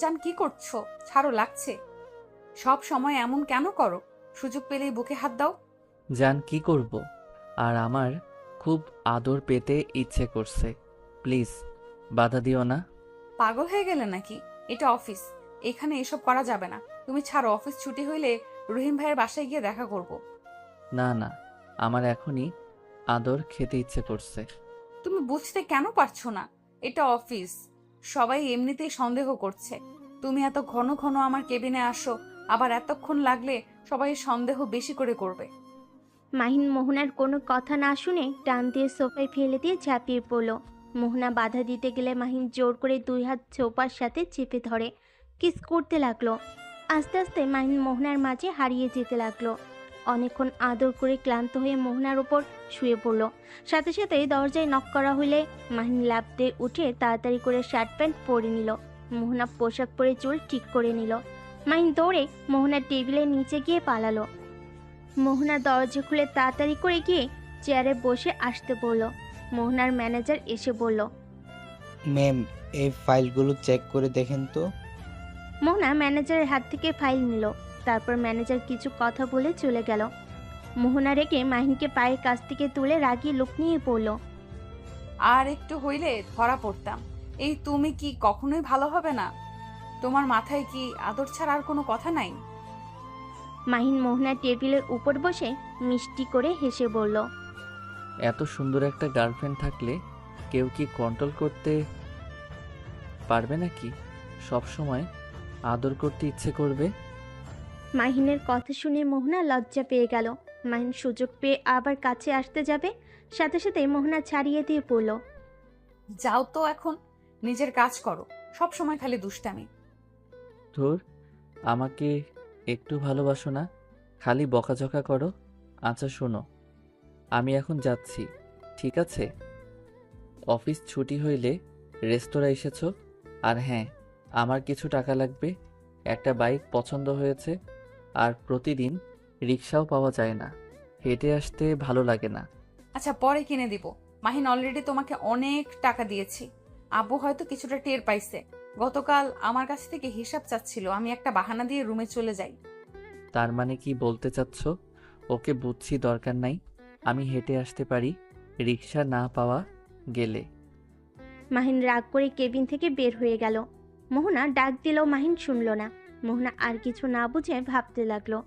জান কি করছো? ছাড়ো, লাগছে। সব সময় এমন কেন করো? সুযোগ পেলেই বুকে হাত দাও। জান কি করব? আর আমার খুব আদর পেতে ইচ্ছে করছে। প্লিজ বাধা দিও না। পাগল হয়ে গেলে নাকি? এটা অফিস, এখানে এসব করা যাবে না। তুমি ছাড়ো, অফিস ছুটি হইলে রহিম ভাইয়ের বাসায় গিয়ে দেখা করব। না না, আমার এখনই আদর খেতে ইচ্ছে করছে। তুমি বুঝতে কেন পারছো না? এটা অফিস, সবাই এমনিতেই সন্দেহ করছে। তুমি এত ঘন ঘন আমার কেবিনে আসো, আবার এতক্ষণ লাগলে সবাই সন্দেহ বেশি করে করবে। মাহিন মোহনার কোনো কথা না শুনে টান দিয়ে সোফায় ফেলে দিয়ে ঝাঁপিয়ে পড়ল। মোহনা বাধা দিতে গেলে মাহিন জোর করে দুই হাত সোফার সাথে চেপে ধরে কিস করতে লাগলো। আস্তে আস্তে মাহিন মোহনার মাঝে হারিয়ে যেতে লাগলো। অনেকক্ষণ আদর করে ক্লান্ত হয়ে মোহনার ওপর শুয়ে পড়ল। সাথে সাথে দরজায় নক করা হলে মাহিন লাফ দিয়ে উঠে তাড়াতাড়ি করে শার্ট প্যান্ট পরে নিল। মোহনা পোশাক পরে চুল ঠিক করে নিল। মাহিন দৌড়ে মোহনার টেবিলের নিচে গিয়ে পালালো। মোহনা দরজা খুলে তাড়াতাড়ি করে গিয়ে চেয়ারে বসে আসতে বলল। মোহনার ম্যানেজার এসে বলল। ম্যাম, এই ফাইলগুলো চেক করে দেখেন তো। মোহনা ম্যানেজারের হাত থেকে ফাইল নিল। তারপর ম্যানেজার কিছু কথা বলে চলে গেল। মোহনা রেগে মাহিনকে পায়ের কাছ থেকে তুলে রাগিয়ে লুক নিয়ে পড়ল। আর একটু হইলে ধরা পড়তাম। এই তুমি কি কখনোই ভালো হবে না? তোমার মাথায় কি আদর ছাড়া আর কোনো কথা নাই? মাহিন মোহনার টেবিলের উপর বসে মিষ্টি করে হেসে বলল। এত সুন্দর একটা গার্লফ্রেন্ড থাকলে কেউ কি কন্ট্রোল করতে পারবে নাকি? সব সময় আদর করতে ইচ্ছে করবে। মাহিনের কথা শুনে মোহনা লজ্জা পেয়ে গেল। মাহিন সুযোগ পেয়ে আবার কাছে আসতে যাবে, সাথে সাথে মোহনা ছাড়িয়ে দিয়ে পড়ল। যাও তো এখন, নিজের কাজ করো। সব সময় খালি দুষ্টামি। ধুর, আমাকে একটু ভালোবাসো না, খালি বকাঝকা করো। আচ্ছা শোনো, আমি এখন যাচ্ছি, ঠিক আছে? অফিস ছুটি হইলে রেস্তোরাঁ এসেছো। আর হ্যাঁ, আমার কিছু টাকা লাগবে। একটা বাইক পছন্দ হয়েছে, আর প্রতিদিন রিক্সাও পাওয়া যায় না, হেঁটে আসতে ভালো লাগে না। আচ্ছা, পরে কিনে দিব। মাহিন অলরেডি তোমাকে অনেক টাকা দিয়েছি। আব্বু হয়তো কিছুটা টের পাইছে। গতকাল আমার কাছ থেকে হিসাব চাচ্ছিল, আমি একটা বাহানা দিয়ে রুমে চলে যাই। তার মানে কি বলতে চাচ্ছ? ওকে বুঝছি, দরকার নাই, আমি হেঁটে আসতে পারি রিক্সা না পাওয়া গেলে। মাহিন রাগ করে কেবিন থেকে বের হয়ে গেল। মোহনা ডাক দিলেও মাহিন শুনল না। মোহনা আর কিছু না বুঝে ভাবতে লাগলো।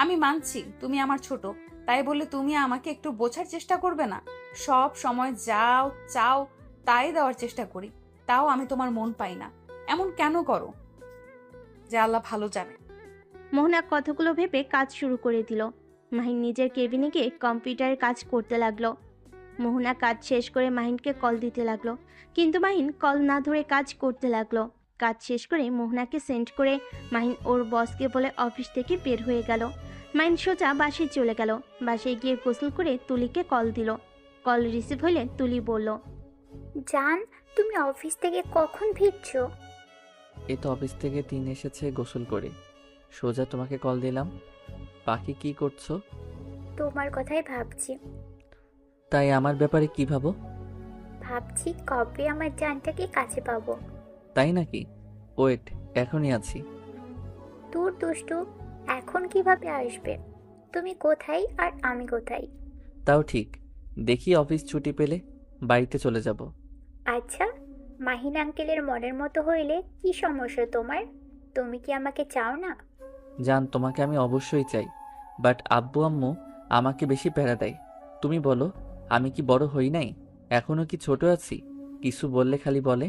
আমি মানছি তুমি আমার ছোট, তাই বলে তুমি আমাকে একটু বোঝার চেষ্টা করবে না? সব সময় যাও চাও তাই দেওয়ার চেষ্টা করি, তাও আমি তোমার মন পাই না। এমন কেন করো? যে আল্লাহ ভালো জানে। মোহনা কথাগুলো ভেবে কাজ শুরু করে দিল। মাহিন নিজের কেবিনে গিয়ে কম্পিউটারে কাজ করতে লাগলো। মোহনা কাজ শেষ করে মাহিনকে কল দিতে লাগলো, কিন্তু মাহিন কল না ধরে কাজ করতে লাগলো। কাজ শেষ করে মোহনাকে সেন্ড করে মাহিন ওর বসকে বলে অফিস থেকে বের হয়ে গেল। মাহিন সোজা বাসায় চলে গেল। বাসায় গিয়ে গোসল করে তুলিকে কল দিল। কল রিসিভ হলে তুলি বলল। জান, তুমি অফিস থেকে কখন ফিরছো? এই তো অফিস থেকে এসেছে গোসল করে, সোজা তোমাকে কল দিলাম। বাকি কি করছো? তোমার কথাই ভাবছি। তাই আমার ব্যাপারে কি ভাবো? ভাবছি কবে আমার জানটাকে কাছে পাবো। তাই নাকি? ওয়েট, এখনই আছি। দূর দুষ্টু, এখন কিভাবে আসবে? তুমি কোথায় আর আমি কোথায়? তাও ঠিক, দেখি অফিস ছুটি পেলে বাড়িতে চলে যাব। আচ্ছা, মাহিন আঙ্কেলের মনের মতো হইলে কি সমস্যা তোমার? তুমি কি আমাকে চাও না? জান, তোমাকে আমি অবশ্যই চাই, বাট আব্বু আম্মু আমাকে বেশি প্যারা দেয়। তুমি বলো, আমি কি বড় হই নাই? এখনো কি ছোট আছি? কিছু বললে খালি বলে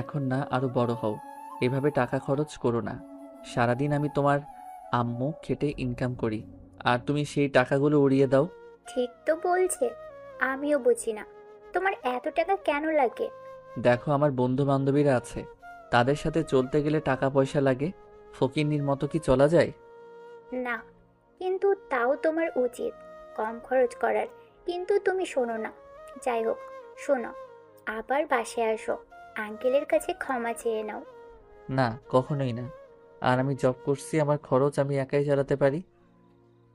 এখন না, আরো বড় হও। এভাবে টাকা খরচ করো না। সারাদিন আমি তোমার আম্মু খেটে ইনকাম করি, আর তুমি সেই টাকাগুলো উড়িয়ে দাও। ঠিক তো বলছে, আমিও বুঝি না তোমার এত টাকা কেন লাগে। দেখো, আমার বন্ধু বান্ধবীরা আছে, তাদের সাথে চলতে গেলে টাকা পয়সা লাগে। ফকিন্নির মতো কি চলা যায়? না, কিন্তু তাও তোমার উচিত কম খরচ করার। কিন্তু তুমি শোনো না। যাই হোক, শোনো, আবার বাসায় আসো, আঙ্কেলের কাছে ক্ষমা চেয়ে নাও। না, কখনোই না। আর আমি জব করছি, আমার খরচ আমি একাই চালাতে পারি।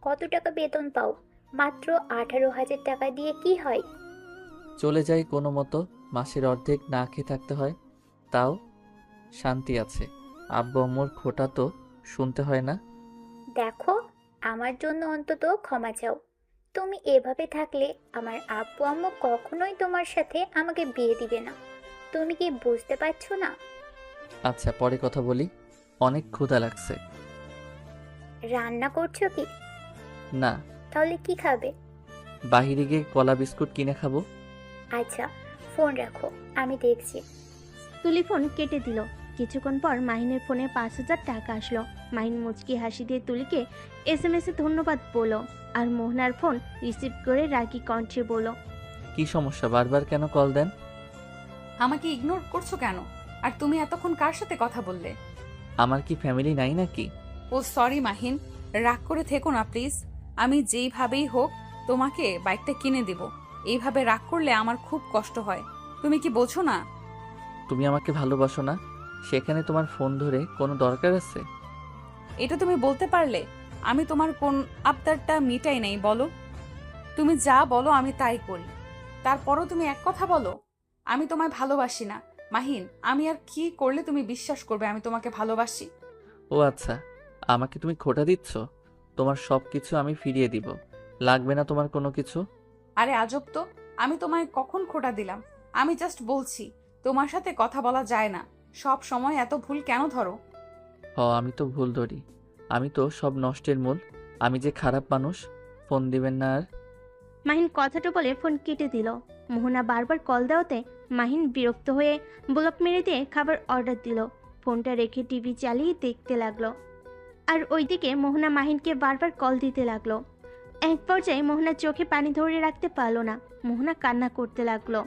কত টাকা বেতন পাও? মাত্র 18,000 টাকা দিয়ে কি হয়? চলে যাই কোনো মতো, মাসের অর্ধেক না খেয়ে থাকতে হয়, তাও শান্তি আছে। আব্বু আম্মুর খোঁটা তো শুনতে হয় না। দেখো, আমার জন্য অন্তত ক্ষমা চাও। তুমি এভাবে থাকলে আমার আব্বু আম্মু কখনোই তোমার সাথে আমাকে বিয়ে দিবে না। তুমি কি বুঝতে পারছো না? আচ্ছা, পরে কথা বলি, অনেক ক্ষুধা লাগছে। রান্না করছো কি? না, তাহলে কি খাবে? বাহিরে গিয়ে কলা বিস্কুট কিনে খাবো। আচ্ছা, ফোন রাখো, আমি দেখছি। তুলি ফোন কেটে দিল। কিছুক্ষণ পর মাহিনের ফোনে 5,000 টাকা আসলো। মাহিন মুচকি হাসি দিয়ে তুলিকে SMS এ ধন্যবাদ বলল, আর মোহনার ফোন রিসিভ করে রাগী কণ্ঠে বলল, কি সমস্যা, বারবার কেন কল দেন? আমাকে ইগনোর করছো কেন? আর তুমি এতক্ষণ কার সাথে কথা বললে? আমার কি ফ্যামিলি নাই নাকি? ও সরি মাহিন, রাগ করে থেকো না প্লিজ। আমি যেইভাবেই হোক তোমাকে বাইকটা কিনে দেব। এইভাবে রাগ করলে আমার খুব কষ্ট হয়। তুমি কি বোঝো না? তুমি আমাকে ভালোবাসো না, সেখানে তোমার ফোন ধরে কোনো দরকার আছে? এটা তুমি বলতে পারলে? আমি তোমার কোন আবদারটা মিটাই নাই বলো? তুমি যা বলো আমি তাই করি, তারপরও তুমি এক কথা বলো আমি তোমায় ভালোবাসি না। মাহিন, আমি আর কি করলে তুমি বিশ্বাস করবে আমি তোমাকে ভালোবাসি? ও আচ্ছা, আমাকে তুমি খোঁটা দিচ্ছ? তোমার সব কিছু আমি ফিরিয়ে দিব, লাগবে না তোমার কোনো কিছু। আরে আজব তো, আমি তোমায় কখন খোটা দিলাম? আমি জাস্ট বলছি তোমার সাথে কথা বলা যায় না। সব সময় এত ভুল কেন ধরো? আমি তো ভুল ধরি, আমি তো সব নষ্টের মূল। আমি যে খারাপ মানুষ। ফোন দিবেন না আর। মাহিন কথাটা বলে ফোন কেটে দিল। মোহনা বারবার কল দেওয়াতে মাহিন বিরক্ত হয়ে ব্লক মেরে দিয়ে খাবার অর্ডার দিল। ফোনটা রেখে টিভি চালিয়ে দেখতে লাগলো। আর ওইদিকে মোহনা মাহিনকে বারবার কল দিতে লাগলো। এক পর্যায়ে মোহনার চোখে পানি ধরে রাখতে পারলো না। মোহনা কান্না করতে লাগলো।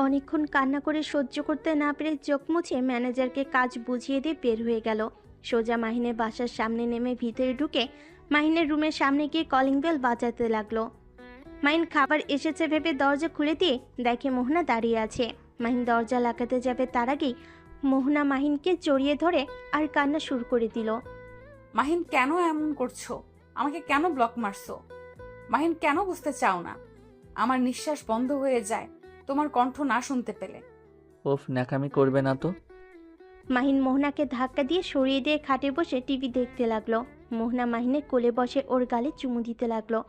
অনেকক্ষণ কান্না করে সহ্য করতে না পেরে চোখ মুছে ম্যানেজারকে কাজ বুঝিয়ে দিয়ে বের হয়ে গেল। সোজা মাহিনের বাসার সামনে নেমে ভিতরে ঢুকে মাহিনের রুমের সামনে গিয়ে কলিং বেল বাজাতে লাগলো। মাহিন খাবার এসেছে ভেবে দরজা খুলে দিয়ে দেখে মোহনা দাঁড়িয়ে আছে। মাহিন দরজা লাগাতে যাবে তার আগেই মোহনা মাহিনকে জড়িয়ে ধরে আর কান্না শুরু করে দিল। মাহিন, কেন এমন করছো? আমাকে কেন ব্লক মারছো? মাহিন, কেন বুঝতে চাও না? আমার নিঃশ্বাস বন্ধ হয়ে যায় তোমার কণ্ঠ না শুনতে পেলে। ওফ, ন্যাকামি করবে না তো। মাহিন মোহনাকে ধাক্কা দিয়ে সরিয়ে দিয়ে খাটে বসে টিভি দেখতে লাগলো। মোহনা মাহিনের কোলে বসে ওর গালে চুমু দিতে লাগলো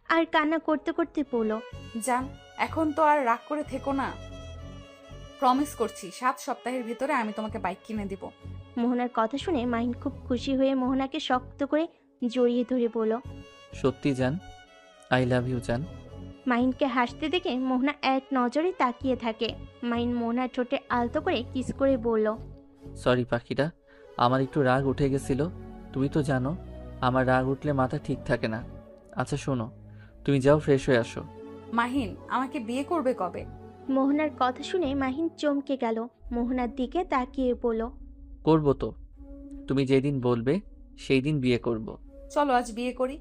আর কান্না করতে করতে বলল, জান, এখন তো আর রাগ করে থেকো না। প্রমিস করছি 7 সপ্তাহের ভিতরে আমি তোমাকে বাইক কিনে দিব। মোহনার কথা শুনে মাহিন খুব খুশি হয়ে মোহনাকে শক্ত করে জড়িয়ে ধরে বলল। সত্যি জান, আই লাভ ইউ জান। মাহিনকে হাসতে দেখে মোহনা এক নজরে তাকিয়ে থাকে। মাহিন মোহনার ঠোঁটে আলতো করে কিস করে বলল, সরি পাখিটা, আমার একটু রাগ উঠে গেছিল। তুমি তো জানো আমার রাগ উঠলে মাথা ঠিক থাকে না। আচ্ছা শোনো, তুমি যাও ফ্রেশ হয়ে আসো। মাহিন, আমাকে বিয়ে করবে কবে? মোহনার কথা শুনে মাহিন চমকে গেল। মোহনার দিকে তাকিয়ে বলল, করবো তো, তুমি যেদিন বলবে সেই দিন বিয়ে করব। চলো আজ বিয়ে করি।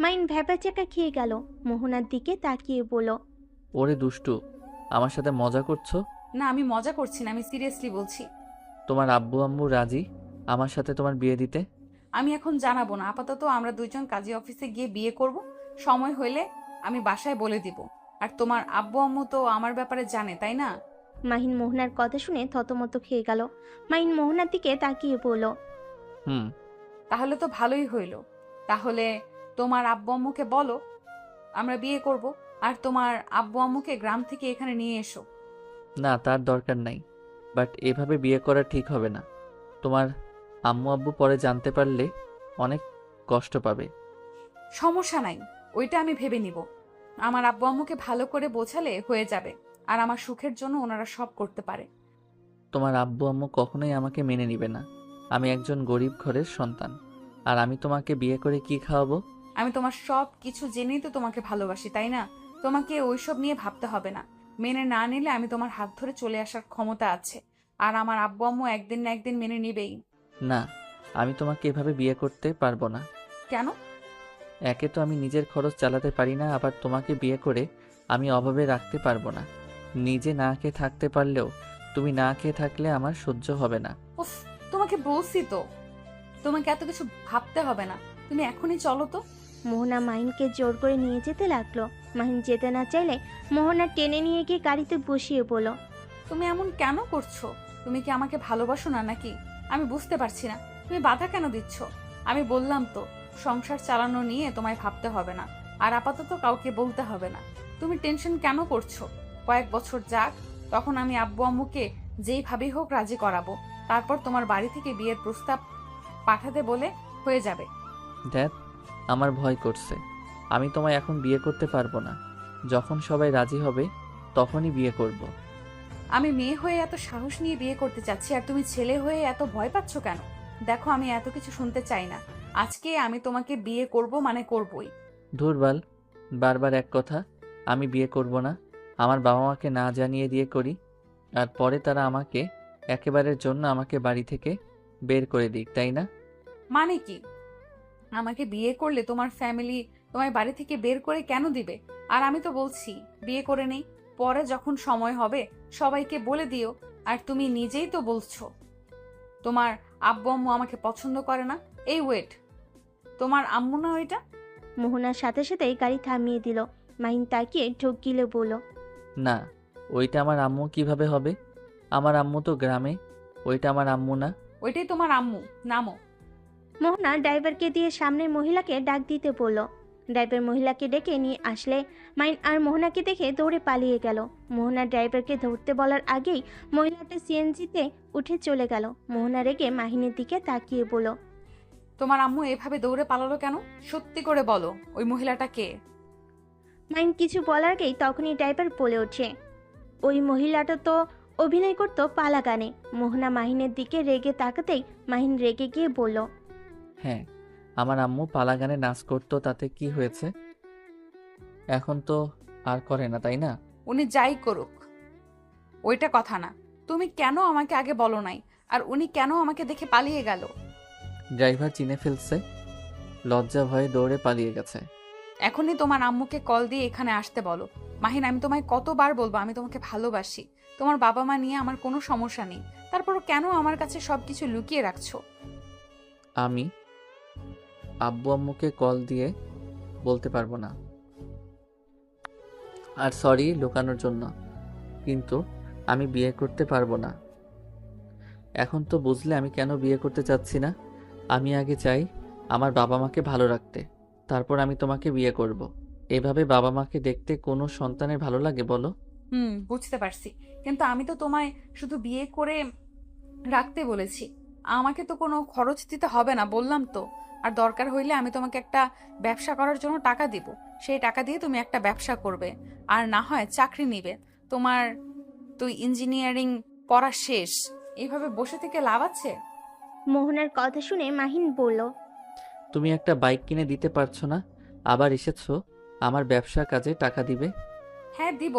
মাহিন ভ্যাবাচ্যাকা খেয়ে গেল। মোহনার দিকে তাকিয়ে বলল, ওরে দুষ্টু, আমার সাথে মজা করছো? না, আমি মজা করছি না, আমি সিরিয়াসলি বলছি। তোমার আব্বু আম্মু রাজি আমার সাথে তোমার বিয়ে দিতে? আমি এখন জানাবো না, আপাতত আমরা দুইজন কাজী অফিসে গিয়ে বিয়ে করব। সময় হইলে আমি বাসায় বলে দিব। আর তোমার আব্বু আম্মু তো আমার ব্যাপারে জানে, তাই না? মাহিন মোহনার কথা শুনে থতমত খেয়ে গেল। মাহিন মোহনার দিকে তাকিয়ে বলল, হুম। তাহলে তো ভালোই হইল। তাহলে তোমার আব্বু আম্মুকে বলো আমরা বিয়ে করব, আর তোমার আব্বু আম্মুকে গ্রাম থেকে এখানে নিয়ে এসো। না, তার দরকার নাই, বাট এভাবে বিয়ে করা ঠিক হবে না। তোমার আম্মু আব্বু পরে জানতে পারলে অনেক কষ্ট পাবে। সমস্যা নাই, ওইটা আমি ভেবে নিব। আমার আব্বু আম্মুকে ভালো করে বোঝালে হয়ে যাবে, আর আমার সুখের জন্য ওনারা সব করতে পারে। তোমার আব্বু আম্মু কখনোই আমাকে মেনে নিবে না। আমি একজন গরিব ঘরের সন্তান, আর আমি তোমাকে বিয়ে করে কি খাওয়াবো? আমি তোমার সব কিছু জেনেই তো তোমাকে ভালোবাসি, তাই না? তোমাকে ওইসব নিয়ে ভাবতে হবে না। মেনে না নিলে আমি তোমার হাত ধরে চলে আসার ক্ষমতা আছে, আর আমার আব্বু আম্মু একদিন না একদিন মেনে নিবেই। না, আমি তোমাকে এভাবে বিয়ে করতে পারবো না। কেন? একে তো আমি নিজের খরচ চালাতে পারি না, আবার তোমাকে বিয়ে করে আমি অভাবে রাখতে পারবো না। নিজে না খেয়ে থাকতে পারলেও তুমি না খেয়ে থাকলে আমার সহ্য হবে না। উফ, তোমাকে বলছি তো তোমাকে এত কিছু ভাবতে হবে না। তুমি এখনই চলো তো। মোহনা মাহিনকে জোর করে নিয়ে যেতে লাগলো। মাহিন যেতে না চাইলে মোহনা টেনে নিয়ে গিয়ে গাড়িতে বসিয়ে বলল, তুমি এমন কেন করছো? তুমি কি আমাকে ভালোবাসো না নাকি? আমি বুঝতে পারছি না, তুমি বাধা কেন দিচ্ছ? আমি বললাম তো, সংসার চালানো নিয়ে তোমায় ভাবতে হবে না, আর আপাতত কাউকে বলতে হবে না। তুমি টেনশন কেন করছো? কয়েক বছর যাক, তখন আমি আব্বু আম্মুকে যেইভাবেই হোক রাজি করাবো। তারপর তোমার বাড়ি থেকে বিয়ের প্রস্তাব পাঠাতে বলে হয়ে যাবে। ড্যাড, আমার ভয় করছে। আমি তোমায় এখন বিয়ে করতে পারবো না। যখন সবাই রাজি হবে তখনই বিয়ে করব। আমি মেয়ে হয়ে এত সাহস নিয়ে বিয়ে করতে চাচ্ছি, আর তুমি ছেলে হয়ে এত ভয় পাচ্ছ কেন? দেখো, আমি এত কিছু শুনতে চাই না। আজকে আমি তোমাকে বিয়ে করব মানে করবই। ধুরবাল, বারবার এক কথা। আমি বিয়ে করব না। আমার বাবা মাকে না জানিয়ে বিয়ে করি, আর পরে তারা আমাকে একেবারের জন্য আমাকে বাড়ি থেকে বের করে দিক, তাই না? মানে কি? আমাকে বিয়ে করলে তোমার ফ্যামিলি তোমায় বাড়ি থেকে বের করে কেন দিবে? আর আমি তো বলছি বিয়ে করে নেই, পরে যখন সময় হবে সবাইকে বলে দিও। আর তুমি নিজেই তো বলছো তোমার আব্বু আম্মু আমাকে পছন্দ করে না। এই ওয়েট, তোমার আম্মু না ওইটা? মোহনার সাথে সাথেই গাড়ি থামিয়ে দিল। মাহিন তাকিয়ে ঢোক গিলে বলল, না, ওইটা আমার আম্মু কিভাবে হবে? আমার আম্মু তো গ্রামে। ওইটা আমার আম্মু না। ওইটাই তোমার আম্মু, নামো। মোহনা ড্রাইভারকে দিয়ে সামনের মহিলাকে ডাক দিতে বলল। ড্রাইভার মহিলাকে ডেকে নিয়ে আসলে মাইন আর মোহনাকে দেখে দৌড়ে পালিয়ে গেল। মোহনা ড্রাইভারকে ধরতে বলার আগেই মহিলাটা সিএনজিতে উঠে চলে গেল। মোহনা রেগে মাহিনের দিকে তাকিয়ে বলল, তোমার আম্মু এভাবে দৌড়ে পালালো কেন? সত্যি করে বলো, ওই মহিলাটা কে? মাইন কিছু বলার আগেই তখনই ড্রাইভার বলে ওঠে, ওই মহিলাটা তো অভিনয় করতো পালা গানে। মোহনা মাহিনের দিকে রেগে তাকাতেই মাহিন রেগে গিয়ে বলল, হ্যাঁ, আমার আম্মু পালা গানে নাচ করতো, তাতে কি হয়েছে? এখন তো আর করে না, তাই না? উনি যাই করুক, ওইটা কথা না। তুমি কেন আমাকে আগে বলো নাই? আর উনি কেন আমাকে দেখে পালিয়ে গেল? ড্রাইভার চিনে ফেলছে, লজ্জা ভয়ে দৌড়ে পালিয়ে গেছে। এখনই তোমার আম্মুকে কল দিয়ে এখানে আসতে বলো। মাহিন, আমি তোমায় কতবার বলবো আমি তোমাকে ভালোবাসি। তোমার বাবা মা নিয়ে আমার কোনো সমস্যা নেই, তারপরও কেন আমার কাছে সবকিছু লুকিয়ে রাখছো? আমি আব্বু আম্মুকে কল দিয়ে বলতে পারবো না। আর সরি লুকানোর জন্য, কিন্তু আমি বিয়ে করতে পারবো না। এখন তো বুঝলে আমি কেন বিয়ে করতে চাচ্ছি না। আমি আগে চাই আমার বাবা মাকে ভালো রাখতে, তারপর আমি তোমাকে বিয়ে করব। এভাবে বাবা মাকে দেখতে কোনো সন্তানের ভালো লাগে বলো? বুঝতে পারছি, কিন্তু আমি তো তোমায় শুধু বিয়ে করে রাখতে বলেছি। আমাকে তো কোনো খরচ দিতে হবে না, বললাম তো। আর দরকার হইলে আমি তোমাকে একটা ব্যবসা করার জন্য টাকা দিব। সেই টাকা দিয়ে তুমি একটা ব্যবসা করবে, আর না হয় চাকরি নিবে। তোমার তুই ইঞ্জিনিয়ারিং পড়া শেষ, এইভাবে বসে থেকে লাভ আছে? মোহনার কথা শুনে মাহিন বলল, তুমি একটা বাইক কিনে দিতে পারছো না, আবার এসেছো আমার ব্যবসা কাজে টাকা দিবে। হ্যাঁ দিব,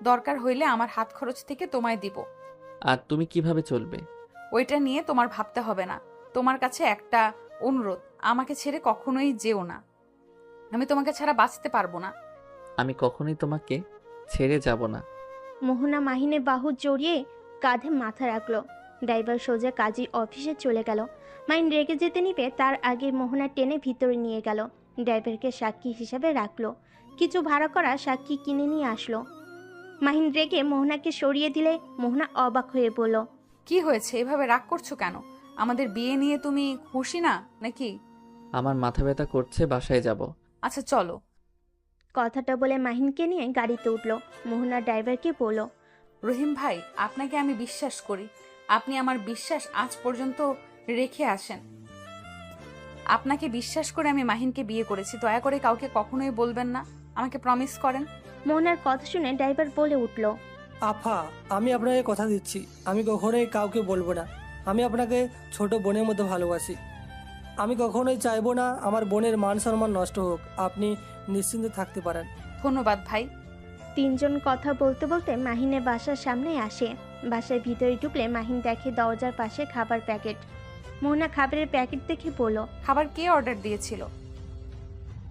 দরকার হইলে আমার হাত খরচ থেকে তোমায় দিব। আর তুমি কিভাবে চলবে? ওইটা নিয়ে তোমার ভাবতে হবে না। তোমার কাছে একটা অনুরোধ, আমাকে ছেড়ে কখনোই যেও না। আমি তোমাকে ছাড়া বাঁচতে পারবো না। আমি কখনোই তোমাকে ছেড়ে যাব না। মোহনা মাহিনের বাহু জড়িয়ে কাঁধে মাথা রাখলো। ড্রাইভার সোজা কাজী অফিসে চলে গেল। মাহিন রেগে যেতে নিবে তার আগে মোহনা টেনে ভিতরে নিয়ে গেল। ড্রাইভারকে সাক্ষী হিসাবে রাখলো। কিছু ভাড়া করা সাক্ষী কিনে নিয়ে আসলো। মাহিন রেগে মোহনাকে সরিয়ে দিলে মোহনা অবাক হয়ে বলল, কি হয়েছে? এভাবে রাগ করছো কেন? আমাদের বিয়ে নিয়ে তুমি খুশি না নাকি? আমার মাথা ব্যথা করছে, বাসায় যাব। আচ্ছা চলো। কথাটা বলে মাহিনকে নিয়ে গাড়িতে উঠল। মোহনা ড্রাইভারকে বলল, রহিম ভাই, আপনাকে আমি বিশ্বাস করি। আপনি আমার বিশ্বাস আজ পর্যন্ত রেখে আসেন। আপনাকে বিশ্বাস করে আমি মাহিনকে বিয়ে করেছি। দয়া করে কাউকে কখনোই বলবেন না, আমাকে প্রমিস করেন। মোহনার কথা শুনে ড্রাইভার বলে উঠল, আফা, আমি আপনাকে কথা দিচ্ছি, আমি কখনোই কাউকে বলবো না। আমি আপনাকে ছোট বোনের মতো ভালোবাসি। আমি কখনোই চাইবো না আমার বোনের মান সম্মান নষ্ট হোক। আপনি নিশ্চিন্তে থাকতে পারেন। ধন্যবাদ ভাই। তিনজন কথা বলতে বলতে মাহিনের বাসার সামনে আসে। বাসার ভিতরে ঢুকলে মাহিন দেখে দরজার পাশে খাবার প্যাকেট। মোহনা খাবারের প্যাকেট দেখে বলল, খাবার কে অর্ডার দিয়েছিল?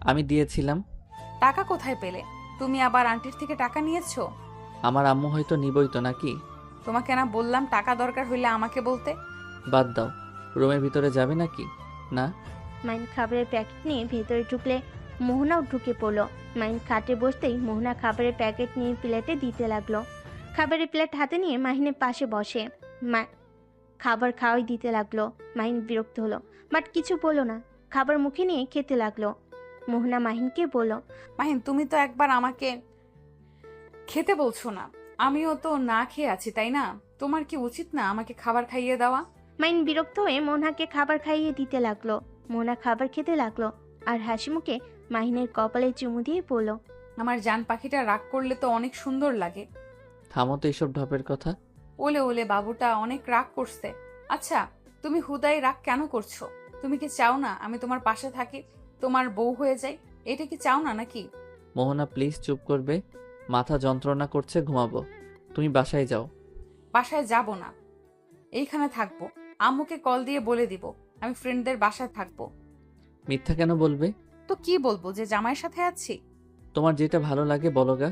আমি দিয়েছিলাম। টাকা কোথায় পেলে? তুমি আবার আন্টির থেকে টাকা নিয়েছো? আমার আম্মু হয়তো নিবই তো নাকি? তোমাকে না বললাম টাকা দরকার হইলে আমাকে বলতে? বাদ দাও, রুমের ভিতরে যাবে নাকি? না। মাহিন খাবারের প্যাকেট নিয়ে ভেতরে ঢুকলে মোহনাও ঢুকে পড়লো। মাহিন খাটে বসতেই মোহনা খাবারের প্যাকেট নিয়ে প্লেটে দিতে লাগলো। খাবারের প্লেট হাতে নিয়ে মাহিনের পাশে বসে খাবার খাওয়াই দিতে লাগলো। মাহিন বিরক্ত হলো, বাট কিছু বললো না। খাবার মুখে নিয়ে খেতে লাগলো। মোহনা মাহিনকে বলল, মাহিন, তুমি তো একবার আমাকে খেতে বলছো না। আমিও তো না খেয়ে আছি, তাই না? তোমার কি উচিত না আমাকে খাবার খাইয়ে দেওয়া? মাহিন বিরক্ত হয়ে মোহনাকে খাবার খাইয়ে দিতে লাগলো। মোহনা খাবার খেতে লাগলো আর হাসি মুখে মাহিনের কপালে চুমু দিয়ে বলল, আমার জান পাখিটা রাগ করলে তো অনেক সুন্দর লাগে। থামো তো এসব ঢপের কথা। ওলে ওলে, বাবুটা অনেক রাগ করছে। আচ্ছা, তুমি হুদাই রাগ কেন করছো? তুমি কি চাও না আমি তোমার পাশে থাকি, তোমার বউ হয়ে যাই? এটা কি চাও না নাকি? মোহনা প্লিজ চুপ করবে? মাথা যন্ত্রণা করছে, ঘুমাবো। তুমি বাসায় যাও। বাসায় যাব না, এইখানে থাকবো। আম্মুকে কল দিয়ে বলে দিব আমি ফ্রেন্ডদের বাসায় থাকবো। মিথ্যা কেন বলবে? তো কি বলবো, যে জামাইয়ের সাথে আছি? তোমার যেটা ভালো লাগে বলো গা।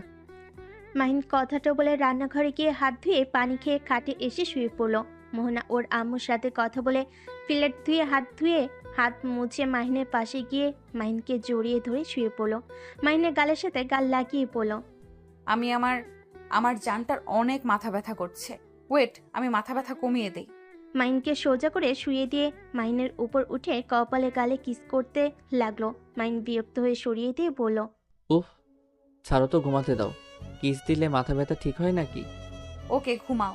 মাহিন কথাটা বলে রান্নাঘরে গিয়ে হাত ধুয়ে পানি খেয়ে খাটে এসে শুয়ে পড়লো। মোহনা ওর আম্মুর সাথে কথা বলে প্লেট ধুয়ে হাত মুছে মাহিনের পাশে গিয়ে মাহিনকে জড়িয়ে ধরে শুয়ে পড়লো। মাহিনের গালের সাথে গাল লাগিয়ে পড়লো, আমি আমার জানটার অনেক মাথা ব্যথা করছে। ওয়েট, আমি মাথা ব্যথা কমিয়ে দেই। মাহিনকে সোজা করে শুয়ে দিয়ে মাহিনের উপর উঠে কপালে গালে কিস করতে লাগলো। মাহিন বিরক্ত হয়ে সরিয়ে দিয়ে বলল, উফ, ছাড়ো তো, ঘুমাতে দাও। কিস দিলে মাথা ব্যথা ঠিক হয় নাকি? ওকে, ঘুমাও।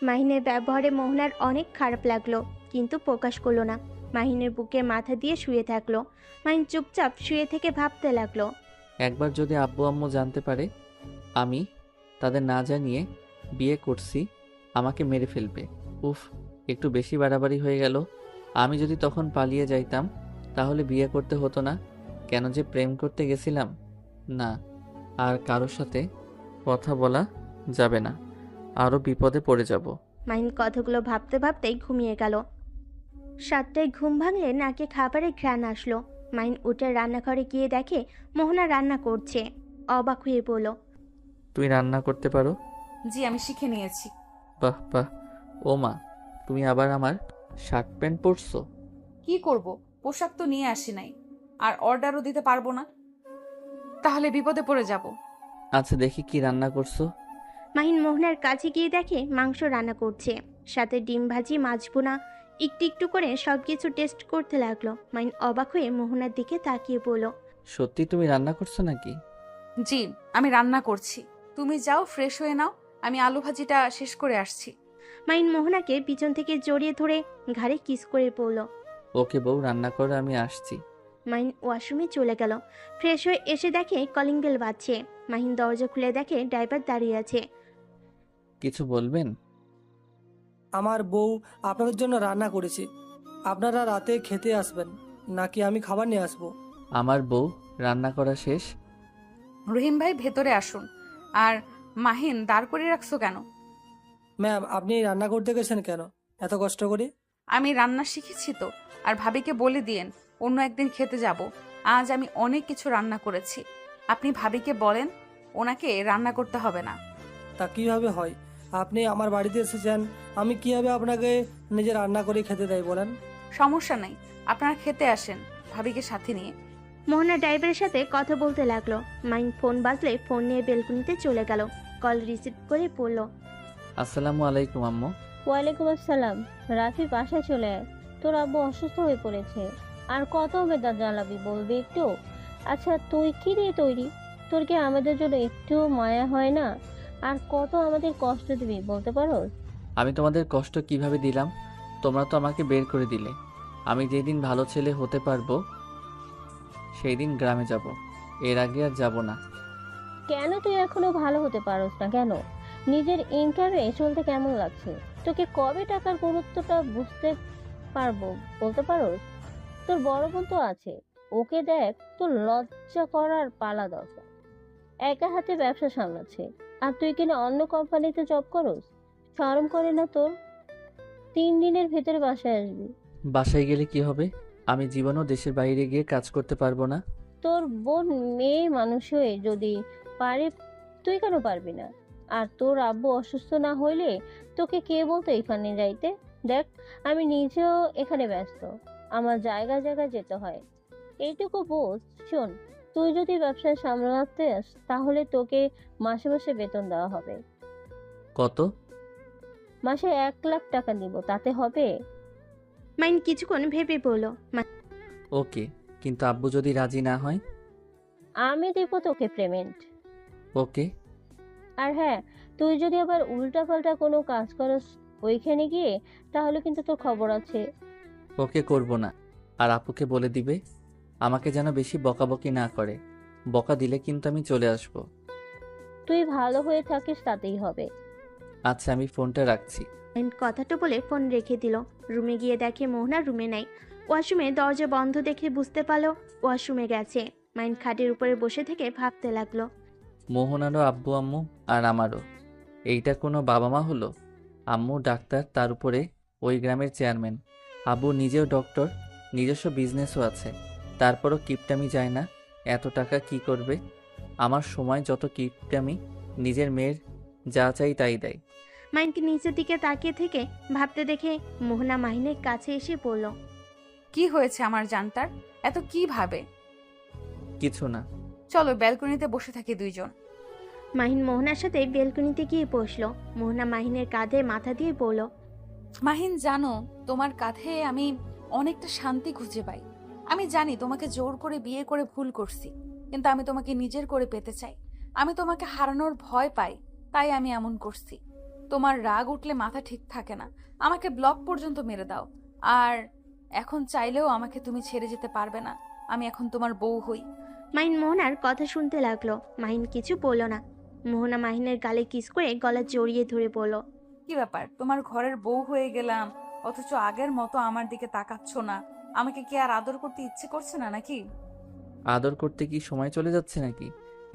মাহিনের ব্যবহারে মোহনার অনেক খারাপ লাগলো, কিন্তু প্রকাশ করলো না। মাহিনের বুকে মাথা দিয়ে শুয়ে থাকলো। মাহিন চুপচাপ শুয়ে থেকে ভাবতে লাগলো, একবার যদি আব্বু আম্মু জানতে পারে আমি তাদের না জানিয়ে বিয়ে করছি, আমাকে মেরে ফেলবে। উফ, একটু বেশি বাড়াবাড়ি হয়ে গেল। আমি যদি তখন পালিয়ে যাইতাম তাহলে বিয়ে করতে হতো না। কেন যে প্রেম করতে গেছিলাম। না, আর কারোর সাথে কথা বলা যাবে না, আরও বিপদে পড়ে যাব। মাহিন কথাগুলো ভাবতে ভাবতেই ঘুমিয়ে গেল। 7টায় ঘুম ভাঙলে নাকে খাবারের ঘ্রাণ আসলো। মাহিন উঠে রান্নাঘরে গিয়ে দেখে মোহনা রান্না করছে। অবাক হয়ে বলল, তুই রান্না করতে পারো? জি, আমি শিখে নিয়েছি। বাহ বাহ। ও মা, তুমি আবার আমার শার্ট প্যান্ট পরছো? কি করব, পোশাক তো নিয়ে আসি নাই, আর অর্ডারও দিতে পারবো না, তাহলে বিপদে পড়ে যাব। আচ্ছা, দেখি কি রান্না করছো। মাহিন মোহনার কাছে গিয়ে দেখে মাংস রান্না করছে, সাথে ডিম ভাজি, মাছ ভুনা। একটু একটু করে সবকিছু টেস্ট করতে লাগলো। মাহিন অবাক হয়ে মোহনার দিকে তাকিয়ে বলল, সত্যি তুমি রান্না করছো নাকি? জি, আমি রান্না করছি। তুমি যাও, ফ্রেশ হয়ে নাও, আমি আলু ভাজিটা শেষ করে আসছি। মাহিন মোহনাকে পিছন থেকে জড়িয়ে ধরে ঘাড়ে কিস করে পড়ল। ওকে বউ, রান্না করো, আমি আসছি। মাহিন ওয়াশরুমে চলে গেল। ফ্রেশ হয়ে এসে দেখে কলিং বেল বাজছে। মাহিন দরজা খুলে দেখে ড্রাইভার দাঁড়িয়ে আছে। কিছু বলবেন? আমার বউ আপনাদের জন্য রান্না করেছি। আপনারা রাতে খেতে আসবেন নাকি আমি খাবার নিয়ে আসবো? আমার বউ রান্না করা শেষ। রহিম ভাই, ভেতরে আসুন। আর মাহিন, দাঁড় করে রাখছো কেন? ম্যাম, আপনি রান্না করতে গেছেন কেন এত কষ্ট করে? আমি রান্না শিখেছি তো, আর ভাবিকে বলে দিয়েন অন্য একদিন খেতে যাব। আজ আমি অনেক কিছু রান্না করেছি। আপনি ভাবিকে বলেন ওনাকে রান্না করতে হবে না। তা কীভাবে হয়? আপনি আমার বাড়িতে এসেছেন, আমি কীভাবে আপনাকে নিজে রান্না করে খেতে দেয় বলেন? সমস্যা নাই, আপনারা খেতে আসেন ভাবিকে সাথে নিয়ে। মোহনা ড্রাইভারের সাথে কথা বলতে লাগলো। মাহিন ফোন বাজলে ফোন নিয়ে বেলকুনিতে চলে গেল। কল রিসিভ করে পড়ল, আসসালামু আলাইকুম আম্মু। ওয়ালাইকুম আসসালাম। রাফি, বাসায় চলে আয়, তোর আব্বু অসুস্থ হয়ে পড়েছে। আর কত বেদা জ্বালাবি বলবি একটু? আচ্ছা, তুই কি দিয়ে তৈরি? তোর কি আমাদের জন্য একটু মায়া হয় না? আর কত আমাদের কষ্ট দিবি বলতে পারো? আমি তোমাদের কষ্ট কিভাবে দিলাম? তোমরা তো আমাকে বের করে দিলে। আমি যেদিন ভালো ছেলে হতে পারবো সেই দিন গ্রামে যাব, এর আগে আর যাব না। কেন তুই এখনো ভালো হতে পারোস না কেন? নিজের ইনকামে চলতে কেমন লাগছে? তোকে কবে টাকার গুরুত্বটা বুঝতে পারবো বলতে পারোস? তোর বড় বোন তো আছে, ওকে দেখ। তোর লজ্জা করার পালা দরকার। একা হাতে ব্যবসা সামলাচ্ছে, আর তুই কিনা অন্য কোম্পানিতে জব করস? শরম করে না তোর? 3 দিনের ভেতরে বাসায় আসবি। বাসায় গেলে কি হবে? আমি জীবনও দেশের বাইরে গিয়ে কাজ করতে পারবো না। তোর বোন মেয়ে মানুষ হয়ে যদি পারে, তুই কেন পারবি না? আর তোর আব্বু অসুস্থ না হইলে তোকে কে বলতো এখানে যাইতে? দেখ, আমি নিজেও এখানে ব্যস্ত, আমার জায়গায় জায়গায় যেতে হয়। এইটুকু বোঝ। শোন, তুই যদি ব্যবসা সামলাতে তাহলে তোকে মাসে মাসে বেতন দেওয়া হবে। কত? মাসে 1 লাখ টাকা দিব, তাতে হবে? মাহিন কিছুক্ষণ ভেবে বলল। ওকে, কিন্তু আব্বু যদি রাজি না হয়? আমি দেবো তোকে পেমেন্ট। ওকে। আর হ্যাঁ, তুই যদি আবার উল্টাপাল্টা কোনো কাজ করস ওইখানে গিয়ে, তাহলে কিন্তু তোর খবর আছে। ওকে, করব না। আর আপুকে বলে দিবে আমাকে যেন বেশি বকাবকি না করে। বকা দিলে কিন্তু আমি চলে আসব। তুই ভালো হয়ে থাকিস তাতেই হবে। আচ্ছা, আমি ফোনটা রাখছি। মাহিন কথাটা বলে ফোন রেখে দিল। রুমে গিয়ে দেখে মোহনা রুমে নাই। ওয়াশরুমে দরজা বন্ধ দেখে বুঝতে পারলো ওয়াশরুমে গেছে। মাহিন খাটের উপরে বসে থেকে ভাবতে লাগলো। মোহনারও আব্বু আম্মু আর আমারও। এইটা কোনো বাবা মা হলো? আম্মু ডাক্তার, তার উপরে ওই গ্রামের চেয়ারম্যান। আব্বু নিজেও ডক্টর, নিজস্ব বিজনেসও আছে। তারপরও কিপটামি যায় না। এত টাকা কি করবে? আমার সময় যত কিপটামি, নিজের মেয়ের যা চাই তাই দেয়। মাহিনকে নিচের দিকে তাকিয়ে থেকে ভাবতে দেখে মোহনা মাহিনের কাছে এসে বলল। কি হয়েছে আমার জানতার? এত কি ভাবে? কিছু না। চলো ব্যালকনিতে বসে থাকি দুইজন। মাহিন মোহনার সাথে বেলকনিতে গিয়ে বসলো। মোহনা মাহিনের কাঁধে মাথা দিয়ে বলল। মাহিন, জানো তোমার কাঁধে আমি অনেকটা শান্তি খুঁজে পাই। আমি জানি তোমাকে জোর করে বিয়ে করে ভুল করছি, কিন্তু আমি তোমাকে নিজের করে পেতে চাই। আমি তোমাকে হারানোর ভয় পাই, তাই আমি এমন করছি। তোমার রাগ উঠলে মাথা ঠিক থাকে না, আমাকে ব্লক পর্যন্ত মেরে দাও। আর এখন চাইলেও আমাকে তুমি ছেড়ে যেতে পারবে না। আমি এখন তোমার বউ হই। মাহিন মোহনার কথা শুনতে লাগলো। মাহিন কিছু বলল না। মোহনা মাহিনের গালে কিস করে গলা জড়িয়ে ধরে বলল। কি ব্যাপার, তোমার ঘরের বউ হয়ে গেলাম, অথচ আগের মতো আমার দিকে তাকাচ্ছ না? আমাকে কি আর আদর করতে ইচ্ছে করছে না নাকি? আদর করতে কি সময় চলে যাচ্ছে নাকি?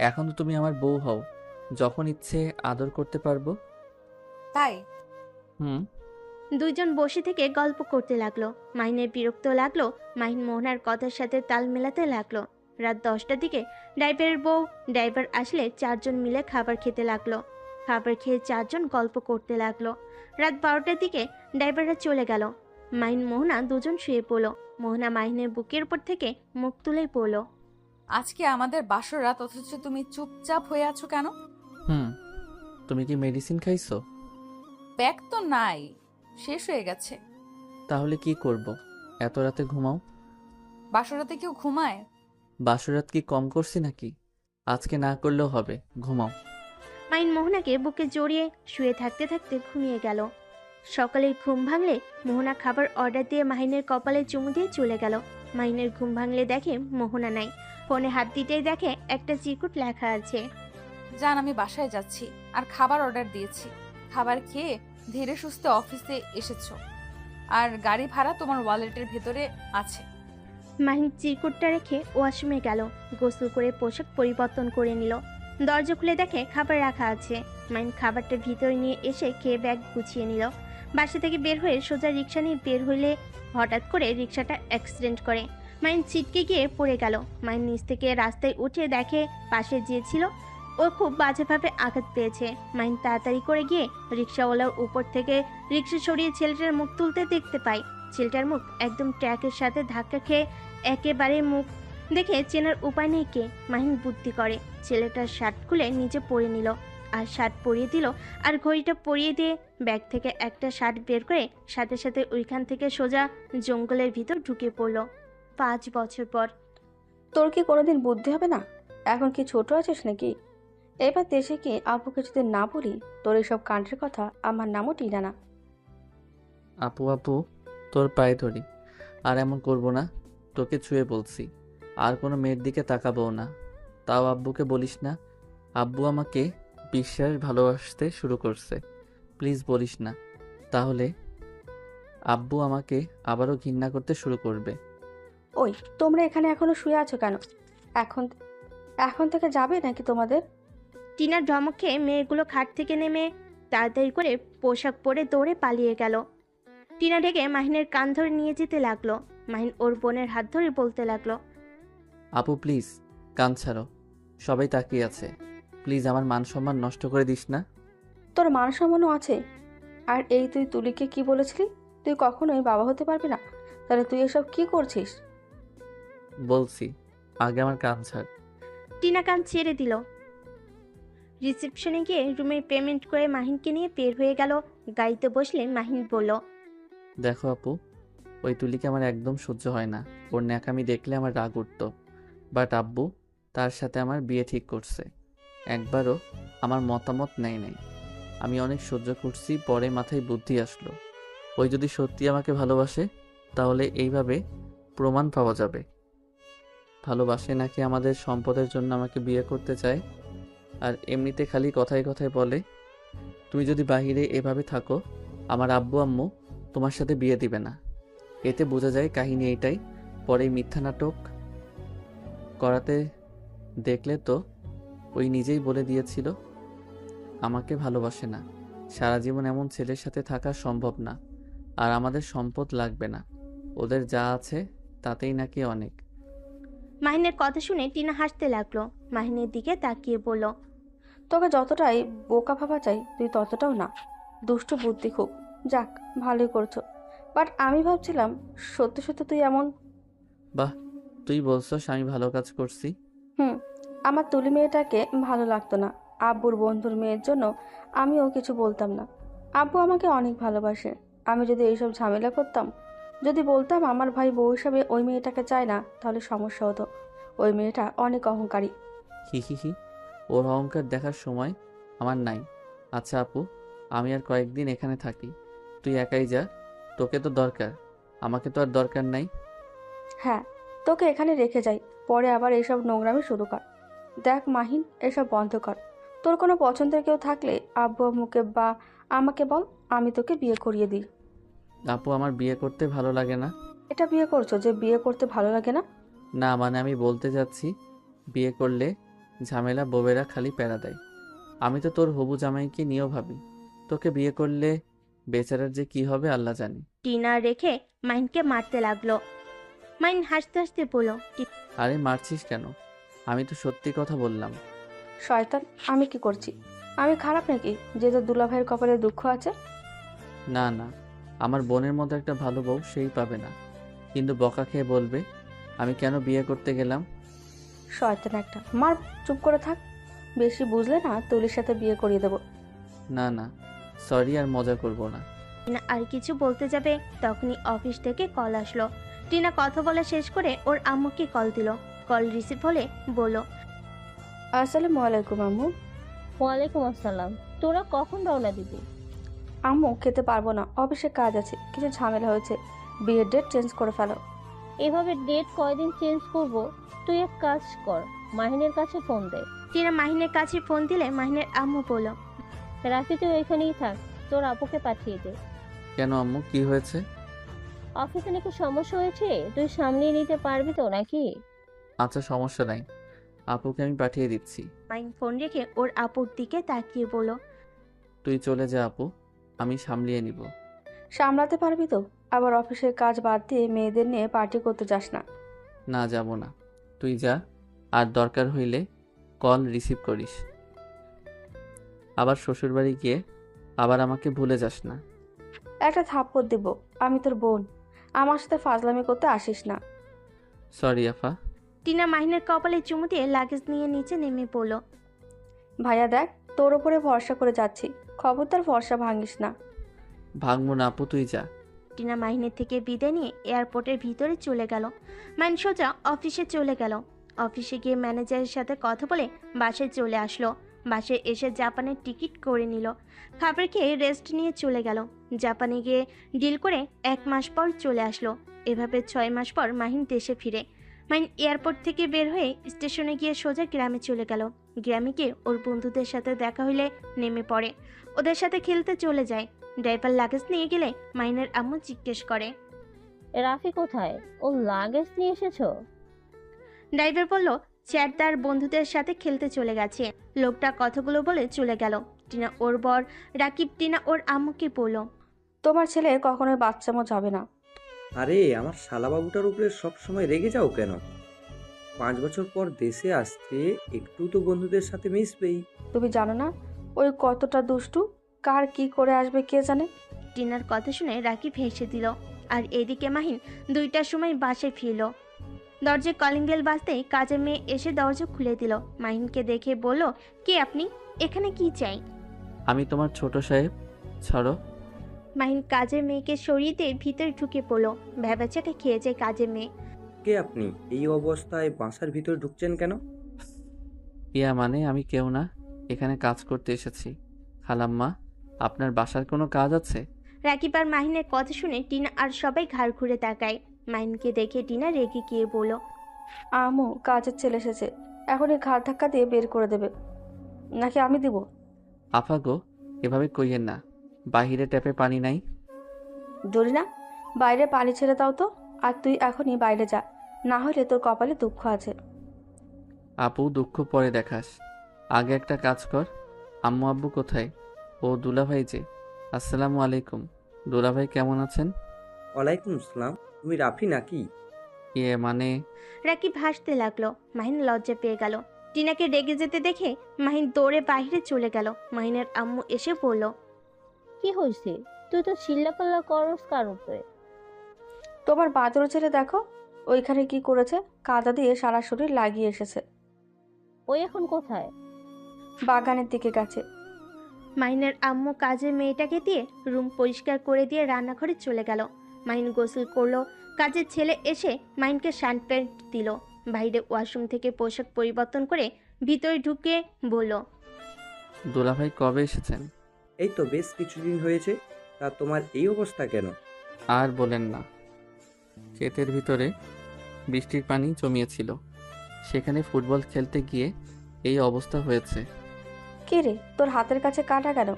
এখন তো তুমি আমার বউ হও, যখন ইচ্ছে আদর করতে পারবো। তাই? হুম। দুইজন বসে থেকে গল্প করতে লাগলো। মাহিনের বিরক্ত লাগলো। মাহিন মোহনার কথার সাথে তাল মেলাতে লাগলো। রাত 10টার দিকে ড্রাইভারের বউ ড্রাইভার আসলে 4জন মিলে খাবার খেতে লাগলো। খাবার খেয়ে 4জন গল্প করতে লাগলো। রাত 12টার দিকে ড্রাইভাররা চলে গেল। মাহিন মোহনা দুজন শুয়ে পড়লো। মোহনা মাহিনের বুকের উপর থেকে মুখ তুলেই পড়লো। আজকে আমাদের বাসর রাত, অথচ তুমি চুপচাপ হয়ে আছো কেন? হুম। তুমি কি মেডিসিন খাইছো? ব্যাগ তো নাই, শেষ হয়ে গেছে। তাহলে কি করব? এত রাতে ঘুমাও। বাসর রাতে কেউ ঘুমায়? বাসরাত কি কম করছি নাকি? আজকে না করলেও হবে, ঘুমাও। মাহিন মোহনাকে বুকে জড়িয়ে শুয়ে থাকতে থাকতে ঘুমিয়ে গেল। সকালে ঘুম ভাঙলে মোহনা খাবার অর্ডার দিয়ে মাহিনের কপালে চুমু দিয়ে চলে গেল। মাহিনের ঘুম ভাঙলে দেখে মোহনা নাই। ফোনে হাত দিতেই দেখে একটা চিরকুট লেখা আছে। জান, আমি বাসায় যাচ্ছি আর খাবার অর্ডার দিয়েছি। খাবার খেয়ে ধীরে সুস্থে অফিসে এসেছো, আর গাড়ি ভাড়া তোমার ওয়ালেটের ভেতরে আছে। মাহিন চিরকুটটা রেখে ওয়াশরুমে গেল। গোসল করে পোশাক পরিবর্তন করে নিল। দরজা খুলে দেখে খাবার রাখা আছে। মাহিন খাবারটা ভিতরে নিয়ে এসে খেয়ে ব্যাগ গুছিয়ে নিল। বাসা থেকে বের হয়ে সোজা রিক্সা নিয়ে বের হইলে হঠাৎ করে রিক্সাটা অ্যাক্সিডেন্ট করে। মাহিন ছিটকে গিয়ে পড়ে গেল। মাহিন নিচ থেকে রাস্তায় উঠে দেখে পাশে যে ছিল ও খুব বাজেভাবে আঘাত পেয়েছে। মাহিন তাড়াতাড়ি করে গিয়ে রিক্সাওয়ালার উপর থেকে রিক্সা সরিয়ে ছেলেটার মুখ তুলতে দেখতে পায়। ছেলেটার মুখ একদম ট্র্যাকের সাথে ধাক্কা খেয়ে একেবারে মুখ দেখে চেনার উপায় নেই কে। মাহিন বুদ্ধি করে ছেলেটার শার্ট খুলে নিচে পরে নিল, আর শার্ট পরিয়ে দিল, আর ঘড়িটা পরিয়ে দিয়ে ব্যাগ থেকে একটা শার্ট বের করে সাথে সাথে ওইখান থেকে সোজা জঙ্গলের ভিতর ঢুকে পড়ল। 5 বছর পর। তোর কি কোনোদিন বুদ্ধি হবে না? এখন কি ছোট আছিস নাকি? এবার দেশে কি আব্বুকে যদি না বলি তোর এইসব কাণ্ডের কথা, আমার নামও টিনা না। আপু আপু, তোর পায়ে ধরি, আর এমন করব না। তোকে ছুঁয়ে বলছি, আর কোনো মেয়ের দিকে তাকাবো না। তাও আব্বুকে বলিস না। আব্বু আমাকে বিশ্বাস ভালোবাসতে শুরু করছে। প্লিজ বলিস না, তাহলে আব্বু আমাকে আবারও ঘৃণা করতে শুরু করবে। ওই, তোমরা এখানে এখনো শুয়ে আছো কেন? এখন এখন থেকে যাবে নাকি তোমাদের? টিনার ধমক খেয়ে মেয়েগুলো খাট থেকে নেমে তাড়াতাড়ি করে পোশাক পরে দৌড়ে পালিয়ে গেল। টিনা ঢেকে মাহিনের কান ধরে নিয়ে যেতে লাগলো। মাহিন ওর বোনের হাত ধরে বলতে লাগলো। আপু প্লিজ, কান ছাড়ো, সবাই তাকিয়ে আছে। প্লিজ আমার মান সম্মান নষ্ট করে দিস না। তোর মান সম্মানও আছে? আর এই তুই তুলিকে কি বলেছিলি তুই কখনোই বাবা হতে পারবি না? তাহলে তুই এসব কি করছিস? বলছি, আগে আমার কান ছাড়। টিনা কান ছেড়ে দিল। রিসেপশনে গিয়ে রুমের পেমেন্ট করে মাহিনকে নিয়ে বের হয়ে গেল। গাড়িতে বসলে মাহিন বলল, দেখো আপু, ওই তুলিকে আমার একদম সহ্য হয় না। ওর ন্যাকামি দেখলে আমার রাগ উঠতো। বাট আব্বু তার সাথে আমার বিয়ে ঠিক করছে। একবারও আমার মতামত নেয় নাই। আমি অনেক সহ্য করছি, পরে মাথায় বুদ্ধি আসলো, ওই যদি সত্যি আমাকে ভালোবাসে তাহলে এইভাবে প্রমাণ পাওয়া যাবে। ভালোবাসে নাকি আমাদের সম্পদের জন্য আমাকে বিয়ে করতে চায়। আর এমনিতে খালি কথায় কথায় বলে, তুমি যদি বাহিরে এভাবে থাকো আমার আব্বু আম্মু তোমার সাথে বিয়ে দিবে না। এতে বোঝা যায় কাহিনী এইটাই। পরে মিথ্যা নাটক করাতে দেখলে তো ওই নিজেই বলে দিয়েছিল আমাকে ভালোবাসে না। সারা জীবন এমন ছেলের সাথে থাকা সম্ভব না। আর আমাদের সম্পদ লাগবে না, ওদের যা আছে তাতেই নাকি অনেক। মাহিনের কথা শুনে টিনা হাসতে লাগলো। মাহিনের দিকে তাকিয়ে বলল, তোকে যতটাই বোকা ভাবা চাই তুই ততটাও না। দুষ্ট বুদ্ধি খুব। যাক, ভালোই করছো। বাট আমি ভাবছিলাম সত্যি সত্যি তুই এমন। বাহ, তুই বলছস আমি ভালো কাজ করছি। আমার তুলি মেয়েটাকে ভালো লাগতো না। আব্বুর বন্ধুর মেয়ের জন্য আমিও কিছু বলতাম না। আব্বু আমাকে অনেক ভালোবাসে। আমি যদি এইসব ঝামেলা করতাম, যদি বলতাম আমার ভাই বউ হিসাবে ওই মেয়েটাকে চায় না, তাহলে সমস্যা হতো। ওই মেয়েটা অনেক অহংকারী। হি হি হি, ওর অহংকার দেখার সময় আমার নাই। আচ্ছা আপু, আমি আর কয়েকদিন এখানে থাকি, তুই একাই যা। তোকে তো দরকার, আমাকে তো আর দরকার নাই। হ্যাঁ, তোকে এখানে রেখে যাই, পরে আবার এইসব নোংরামি শুরু কর। দেখ মাহিন, এসব বন্ধ কর। তোর কোনো পছন্দের কেউ থাকলে আব্বু আম্মুকে বা আমাকে বল, আমি তোকে বিয়ে করিয়ে দিই। আপু আমার বিয়ে করতে ভালো লাগে না। এটা বিয়ে করছো যে বিয়ে করতে ভালো লাগে না? না মানে আমি বলতে যাচ্ছি, বিয়ে করলে ঝামেলা বউয়েরা খালি প্যারা দেয়। আমি তো তোর হবু জামাইকে নিয়েও ভাবি। তোকে বিয়ে করলে বেচারার যে কি হবে আল্লাহ জানে। টিনা রেখে মাহিনকে মারতে লাগলো। মাহিন হাসতে হাসতে বলল, আরে মারছিস কেন? আমি তো সত্যি কথা বললাম। শয়তান, আমি কি করছি? আমি খারাপ নাকি যে তোর দুলাভাইয়ের কপালে দুঃখ আছে? না না, আমার বোনের মতো একটা ভালো বউ সেই পাবে না। কিন্তু বকা খেয়ে বলবে আমি কেন বিয়ে করতে গেলাম। শয়তান একটা, মার। চুপ করে থাক। বেশি বুঝলে না তুলির সাথে বিয়ে করিয়ে দেবো। না না, সরি, আর মজা করব না। টিনা আর কিছু বলতে যাবে তখনই অফিস থেকে কল আসলো। টিনা কথা বলা শেষ করে ওর আম্মুকে কল দিল। কল রিসিভ হলে বলল, আসসালামু আলাইকুম আম্মু। ওয়ালাইকুম আসসালাম। তোরা কখন রওনা দিবি? আম্মু, খেতে পারবো না, অফিসে কাজ আছে, কিছু ঝামেলা হয়েছে। বিয়ের ডেট চেঞ্জ করে ফেলো। এভাবে ডেট কয়দিন চেঞ্জ করব? তুই এক কাজ কর, মাহিনের কাছে ফোন দে। টিনা মাহিনের কাছে ফোন দিলে মাহিনের আম্মু বলল, রাফি তুই এখানেই থাক, তোর আপুকে পাঠিয়ে দে। কেন আম্মু, কি হয়েছে? অফিসে নাকি সমস্যা হয়েছে, তুই সামলিয়ে নিতে পারবি তো নাকি? আচ্ছা সমস্যা নাই, আপুকে আমি পাঠিয়ে দিচ্ছি। মাহিন ফোন রেখে ওর আপুর দিকে তাকিয়ে বলল, তুই চলে যা আপু, আমি সামলিয়ে নিব। সামলাতে পারবি তো? আবার অফিসের কাজ বাদ দিয়ে মেয়েদের নিয়ে পার্টি করতে যাস না। না যাব না, তুই যা। আর দরকার হইলে কল রিসিভ করিস। আবার শ্বশুরবাড়ি গিয়ে আবার আমাকে ভুলে যাস না। একটা থাপ্পড় দিব। আমি তোর বোন, আমার সাথে ফাজলামি করতে আসিস না। সরি আফা। টিনা মাহিনের কপালে চুমু দিয়ে লাগেজ নিয়ে নিচে নেমে পড়ল। ভাইয়া দেখ, তোর ওপরে ভরসা করে যাচ্ছি, খবরদার ভরসা ভাঙিস না। ভাঙবো না আপু, তুই যা। টিনা মাহিনের থেকে বিদায় নিয়ে এয়ারপোর্টের ভিতরে চলে গেল। মাহিন সোজা অফিসে চলে গেল। অফিসে গিয়ে ম্যানেজারের সাথে কথা বলে বাসায় চলে আসলো। বাসায় এসে জাপানের টিকিট করে নিল। খাবার খেয়ে রেস্ট নিয়ে চলে গেল। জাপানে গিয়ে ডিল করে 1 মাস পর চলে আসলো। এভাবে 6 মাস পর মাহিন দেশে ফিরে। মাহিন এয়ারপোর্ট থেকে বের হয়ে স্টেশনে গিয়ে সোজা গ্রামে চলে গেল। গ্রামে গিয়ে ওর বন্ধুদের সাথে দেখা হইলে নেমে পড়ে, ওদের সাথে খেলতে চলে যায়। ড্রাইভার লাগেজ নিয়ে গেলে মাহিনের আম্মু জিজ্ঞেস করে, রাফি কোথায়? ও লাগেজ নিয়ে এসেছো? ড্রাইভার বলল স্যার তার বন্ধুদের সাথে খেলতে চলে গেছে। লোকটা কথাগুলো বলে চলে গেল। টিনা ওর বর রাকিব টিনা ওর আম্মুকে বলল, তোমার ছেলে কখনোই বাচ্চামো যাবে না। আরে আমার শালাবাবুটার উপরে সবসময় রেগে যাও কেন? 5 বছর পর দেশে আসছে, একটু তো বন্ধুদের সাথে মিশবেই। তুমি জানো না ওই কতটা দুষ্টু, কার কি করে আসবে কে জানে। টিনার কথা শুনে রাকিব হেসে দিল। আর এদিকে মাহিন 2টার সময় বাসায় ফিরল। দরজায় কলিং বেল বাজতেই কাজের মেয়ে এসে দরজা খুলে দিল। মাহিনকে দেখে বলল, কে আপনি? এখানে কি চাই? আমি তোমার ছোট সাহেব। ছাড়ো। মাহিন কাজের মেয়েকে সরিয়ে দিয়ে ভিতরে ঢুকে পড়লো। ভ্যাবাচাকে খেয়ে যায় কাজের মেয়ে। কে আপনি? এই অবস্থায় বাসার ভিতরে ঢুকছেন কেন? ইয়া মানে আমি কেউ না, এখানে কাজ করতে এসেছি। খালাম্মা, আপনার বাসার কোনো কাজ আছে? রাকিব আর মাহিনের কথা শুনে টিনা আর সবাই ঘাড় ঘুরে তাকায়। মাহিনকে দেখে টিনা রেগে গিয়ে বলল, আমু, কাজের ছেলে এসেছে, এখন এই ঘাড় ধাক্কা দিয়ে বের করে দেবে, নাকি আমি দিব? আফা গো, এভাবে কইয়েন না, বাহিরে ট্যাপে পানি নাই। জরিনা, বাইরে পানি ছেড়ে দাও তো। আর তুই এখনই বাইরে যা, না হলে তোর কপালে দুঃখ আছে। আপু, দুঃখ পরে দেখাস, আগে একটা কাজ কর। আম্মু আব্বু কোথায়? ও দুলাভাই যে। আসসালামু আলাইকুম। দুলাভাই কেমন আছেন? ওয়ালাইকুম আসসালাম। তুমি রাফি নাকি? ইয়ে মানে রাকিব হাসতে লাগলো। মাহিন লজ্জা পেয়ে গেল। টিনাকে রেগে যেতে দেখে মাহিন দৌড়ে বাইরে চলে গেল। মাহিনের আম্মু এসে বলল, কি হয়েছে? তুই তো চিল্লাপাল্লা করস কার উপরে? তোমার বাদর ছেলে দেখো ওইখানে কি করেছে, কাদা দিয়ে সারা শরীর লাগিয়ে এসেছে। ওই এখন কোথায়? বাগানের দিকে গেছে। মাহিনের আম্মু কাজের মেয়েটাকে দিয়ে রুম পরিষ্কার করে দিয়ে রান্নাঘরে চলে গেল। মাহিন গোসল করলো। কাজের ছেলে এসে মাহিনকে শার্ট প্যান্ট দিল। বাইরে ওয়াশরুম থেকে পোশাক পরিবর্তন করে ভিতরে ঢুকে বলল, দুলাভাই কবে এসেছেন? এই তো বেশ কিছুদিন হয়েছে। তা তোমার এই অবস্থা কেন? আর বলেন না, ক্ষেতের ভিতরে বৃষ্টির পানি জমিয়েছিল, সেখানে ফুটবল খেলতে গিয়ে এই অবস্থা হয়েছে। কে রে, তোর হাতের কাছে কাটা কেন?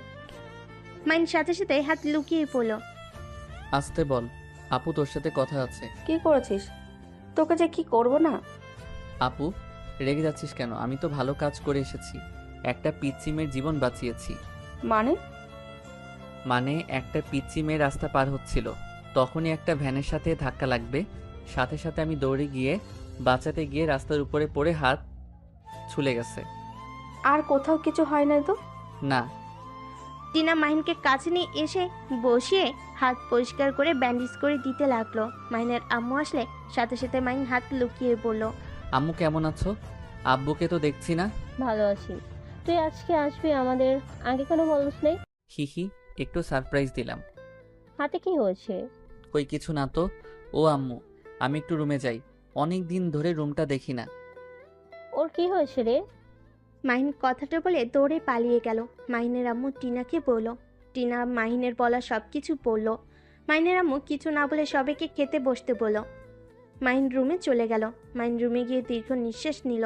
মাহিন সাথে সাথে হাত লুকিয়ে পড়ল। আসতে বল, আপু তোর সাথে কথা আছে। কি করেছিস? তোকে যে কি করব না। আপু, রেগে যাচ্ছিস কেন? আমি তো ভালো কাজ করে এসেছি, একটা পিচ্চি মেয়ের জীবন বাঁচিয়েছি। মানে একটা পিচ্চি মেয়ে রাস্তা পার হচ্ছিল, তখনই একটা ভ্যানের সাথে ধাক্কা লাগবে, সাথে সাথে আমি দৌড়ে গিয়ে বাঁচাতে গিয়ে রাস্তার উপরে পড়ে হাত ছুলে গেছে। আর কোথাও কিছু হয় না তো? না। টিনা মাহিনকে কাছে নিয়ে এসে বসিয়ে হাত পরিষ্কার করে ব্যান্ডেজ করে দিতে লাগলো। মাহিনের আম্মু আসলে সাথে সাথে মাহিন হাত লুকিয়ে বলল, আম্মু কেমন আছো? আব্বুকে তো দেখছি না। ভালো আছি। তুই আজকে আসবি আমাদের, আগে কোনো বলিস নেই? হিহি, একটু সারপ্রাইজ দিলাম। হাতে কি হয়েছে? কই কিছু না তো। ও আম্মু, আমি একটু রুমে যাই, অনেক দিন ধরে রুমটা দেখি না। ওর কি হয়েছে রে? মাহিন কথাটা বলে দৌড়ে পালিয়ে গেল। মাহিনের আম্মু টিনাকে বলল। টিনা মাহিনের বলা সব কিছু বলল। মাহিনের আম্মু কিছু না বলে সবাইকে খেতে বসতে বলল। মাহিন রুমে চলে গেল। মাহিন রুমে গিয়ে দীর্ঘ নিঃশ্বাস নিল।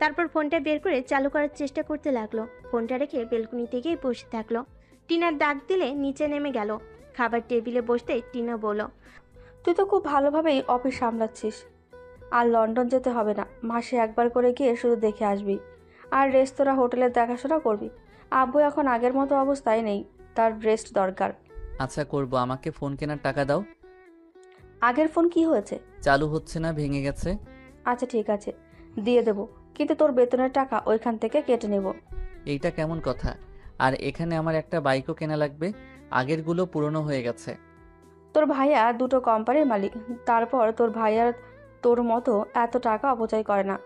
তারপর ফোনটা বের করে চালু করার চেষ্টা করতে লাগলো। ফোনটা রেখে বেলকনিতে গিয়ে বসে থাকলো। টিনার ডাক দিলে নিচে নেমে গেল। খাবার টেবিলে বসতে টিনা বলল, তুই তো খুব ভালোভাবেই অফিস সামলাচ্ছিস। আর লন্ডন যেতে হবে না, মাসে একবার করে গিয়ে শুধু দেখে আসবি, আর রেস্তোরাঁ হোটেলের দেখাশোনা করবি। আব্বু এখন আগের মতো অবস্থায় নেই, তার রেস্ট দরকার। আচ্ছা করব, আমাকে ফোন কেনার টাকা দাও। আগের ফোন কি হয়েছে? চালু হচ্ছে না, ভেঙে গেছে। আচ্ছা ঠিক আছে, দিয়ে দেবো, কিন্তু তোর বেতনের টাকা ওইখান থেকে কেটে নেব। এইটা কেমন কথা? আর এখানে আমার একটা বাইকও কেনা লাগবে, আগেরগুলো পুরনো হয়ে গেছে। তোর ভাইয়া দুটো কোম্পানির মালিক, তারপর তোর ভাইয়ার তোর মতো এত টাকা অপচয় করে না।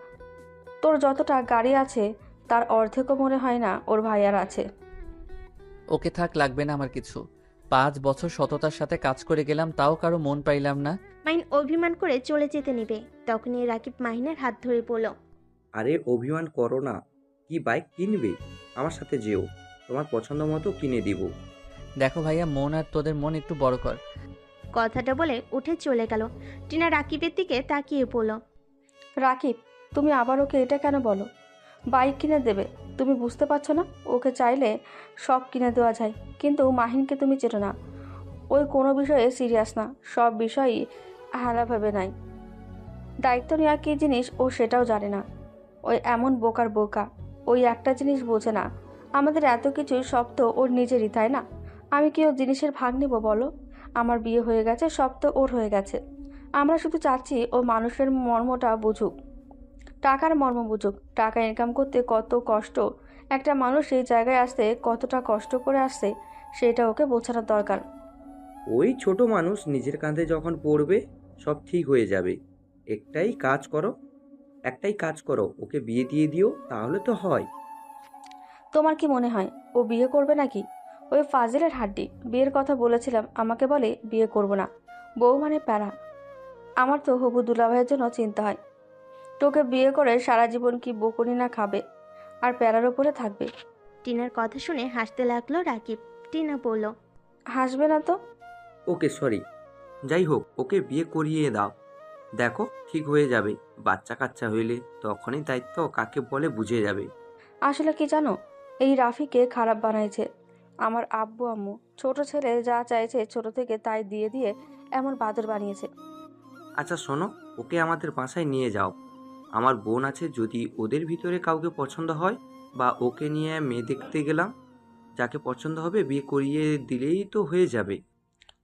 তোর যতটা গাড়ি আছে তার অর্ধেকও মনে হয় না ওর ভাইয়ার আছে। ওকে থাক, লাগবে না আমার কিছু। 5 বছর সততার সাথে কাজ করে গেলাম, তাও কারো মন পাইলাম না। মাহিন অভিমান করে চলে যেতে নেবে, তখনই রাকিব মাহিনের হাত ধরে বলল, আরে অভিমান করো না। কি বাইক কিনবে? আমার সাথে যেও, তোমার পছন্দ মতো কিনে দিব। দেখো ভাইয়া, মন আর তোদের মন একটু বড় কর। কথাটা বলে উঠে চলে গেল। টিনা রাকিবের দিকে তাকিয়ে বলল, রাকিব, তুমি আবার ওকে এটা কেন বলো? বাইক কিনে দেবে, তুমি বুঝতে পারছো না? ওকে চাইলে সব কিনে দেওয়া যায়, কিন্তু মাহিনকে তুমি চেনো না। ওই কোনো বিষয়ে সিরিয়াস না, সব বিষয়ই হেলাভাবে নাই। দায়িত্ব নেওয়া কী জিনিস ও সেটাও জানে না। ওই এমন বোকার বোকা, ওই একটা জিনিস বোঝে না, আমাদের এত কিছু সব তো ওর নিজেরই, তাই না? আমি কি ওর জিনিসের ভাগ নেব বলো? আমার বিয়ে হয়ে গেছে, সব তো ওর হয়ে গেছে। আমরা শুধু চাচ্ছি ও মানুষের মর্মটা বুঝুক, টাকার মর্ম বুঝুক। টাকা ইনকাম করতে কত কষ্ট, একটা মানুষ এই জায়গায় আসতে কতটা কষ্ট করে আসছে, সেটা ওকে বোঝানোর দরকার। ওই ছোট মানুষ নিজের কাঁধে যখন পড়বে সব ঠিক হয়ে যাবে। একটাই কাজ করো, ওকে বিয়ে দিয়ে দিও, তাহলে তো হয়। তোমার কি মনে হয় ও বিয়ে করবে নাকি? ওই ফাজিলের হাড্ডি। বিয়ের কথা বলেছিলাম, আমাকে বলে বিয়ে করব না। বউ মানে প্যারা। আমার তো হবু দুলাভাইয়ের জন্য চিন্তা হয়। তোকে বিয়ে করে সারা জীবন কি বকুনি না খাবে আর প্যারার উপরে থাকবে। টিনার কথা শুনে হাসতে লাগলো রাকিব। টিনা বলল, হাসবে না তো? ওকে সরি, যাই হোক ওকে বিয়ে করিয়ে দাও। দেখো ঠিক হয়ে যাবে, বাচ্চা কাচ্চা হইলে তখনই দায়িত্ব কাকে বলে বুঝে যাবে। আসলে কি জানো, এই রাফিকে খারাপ বানাইছে আমার আব্বু আম্মু। ছোট ছেলে যা চাইছে ছোট থেকে তাই দিয়ে দিয়ে এমন বাদর বানিয়েছে। আচ্ছা শোনো, ওকে আমাদের বাসায় নিয়ে যাও। আমার বোন আছে, যদি ওদের ভিতরে কাউকে পছন্দ হয় বা ওকে নিয়ে মেয়ে দেখতে গেলাম, যাকে পছন্দ হবে বিয়ে করিয়ে দিলেই তো হয়ে যাবে।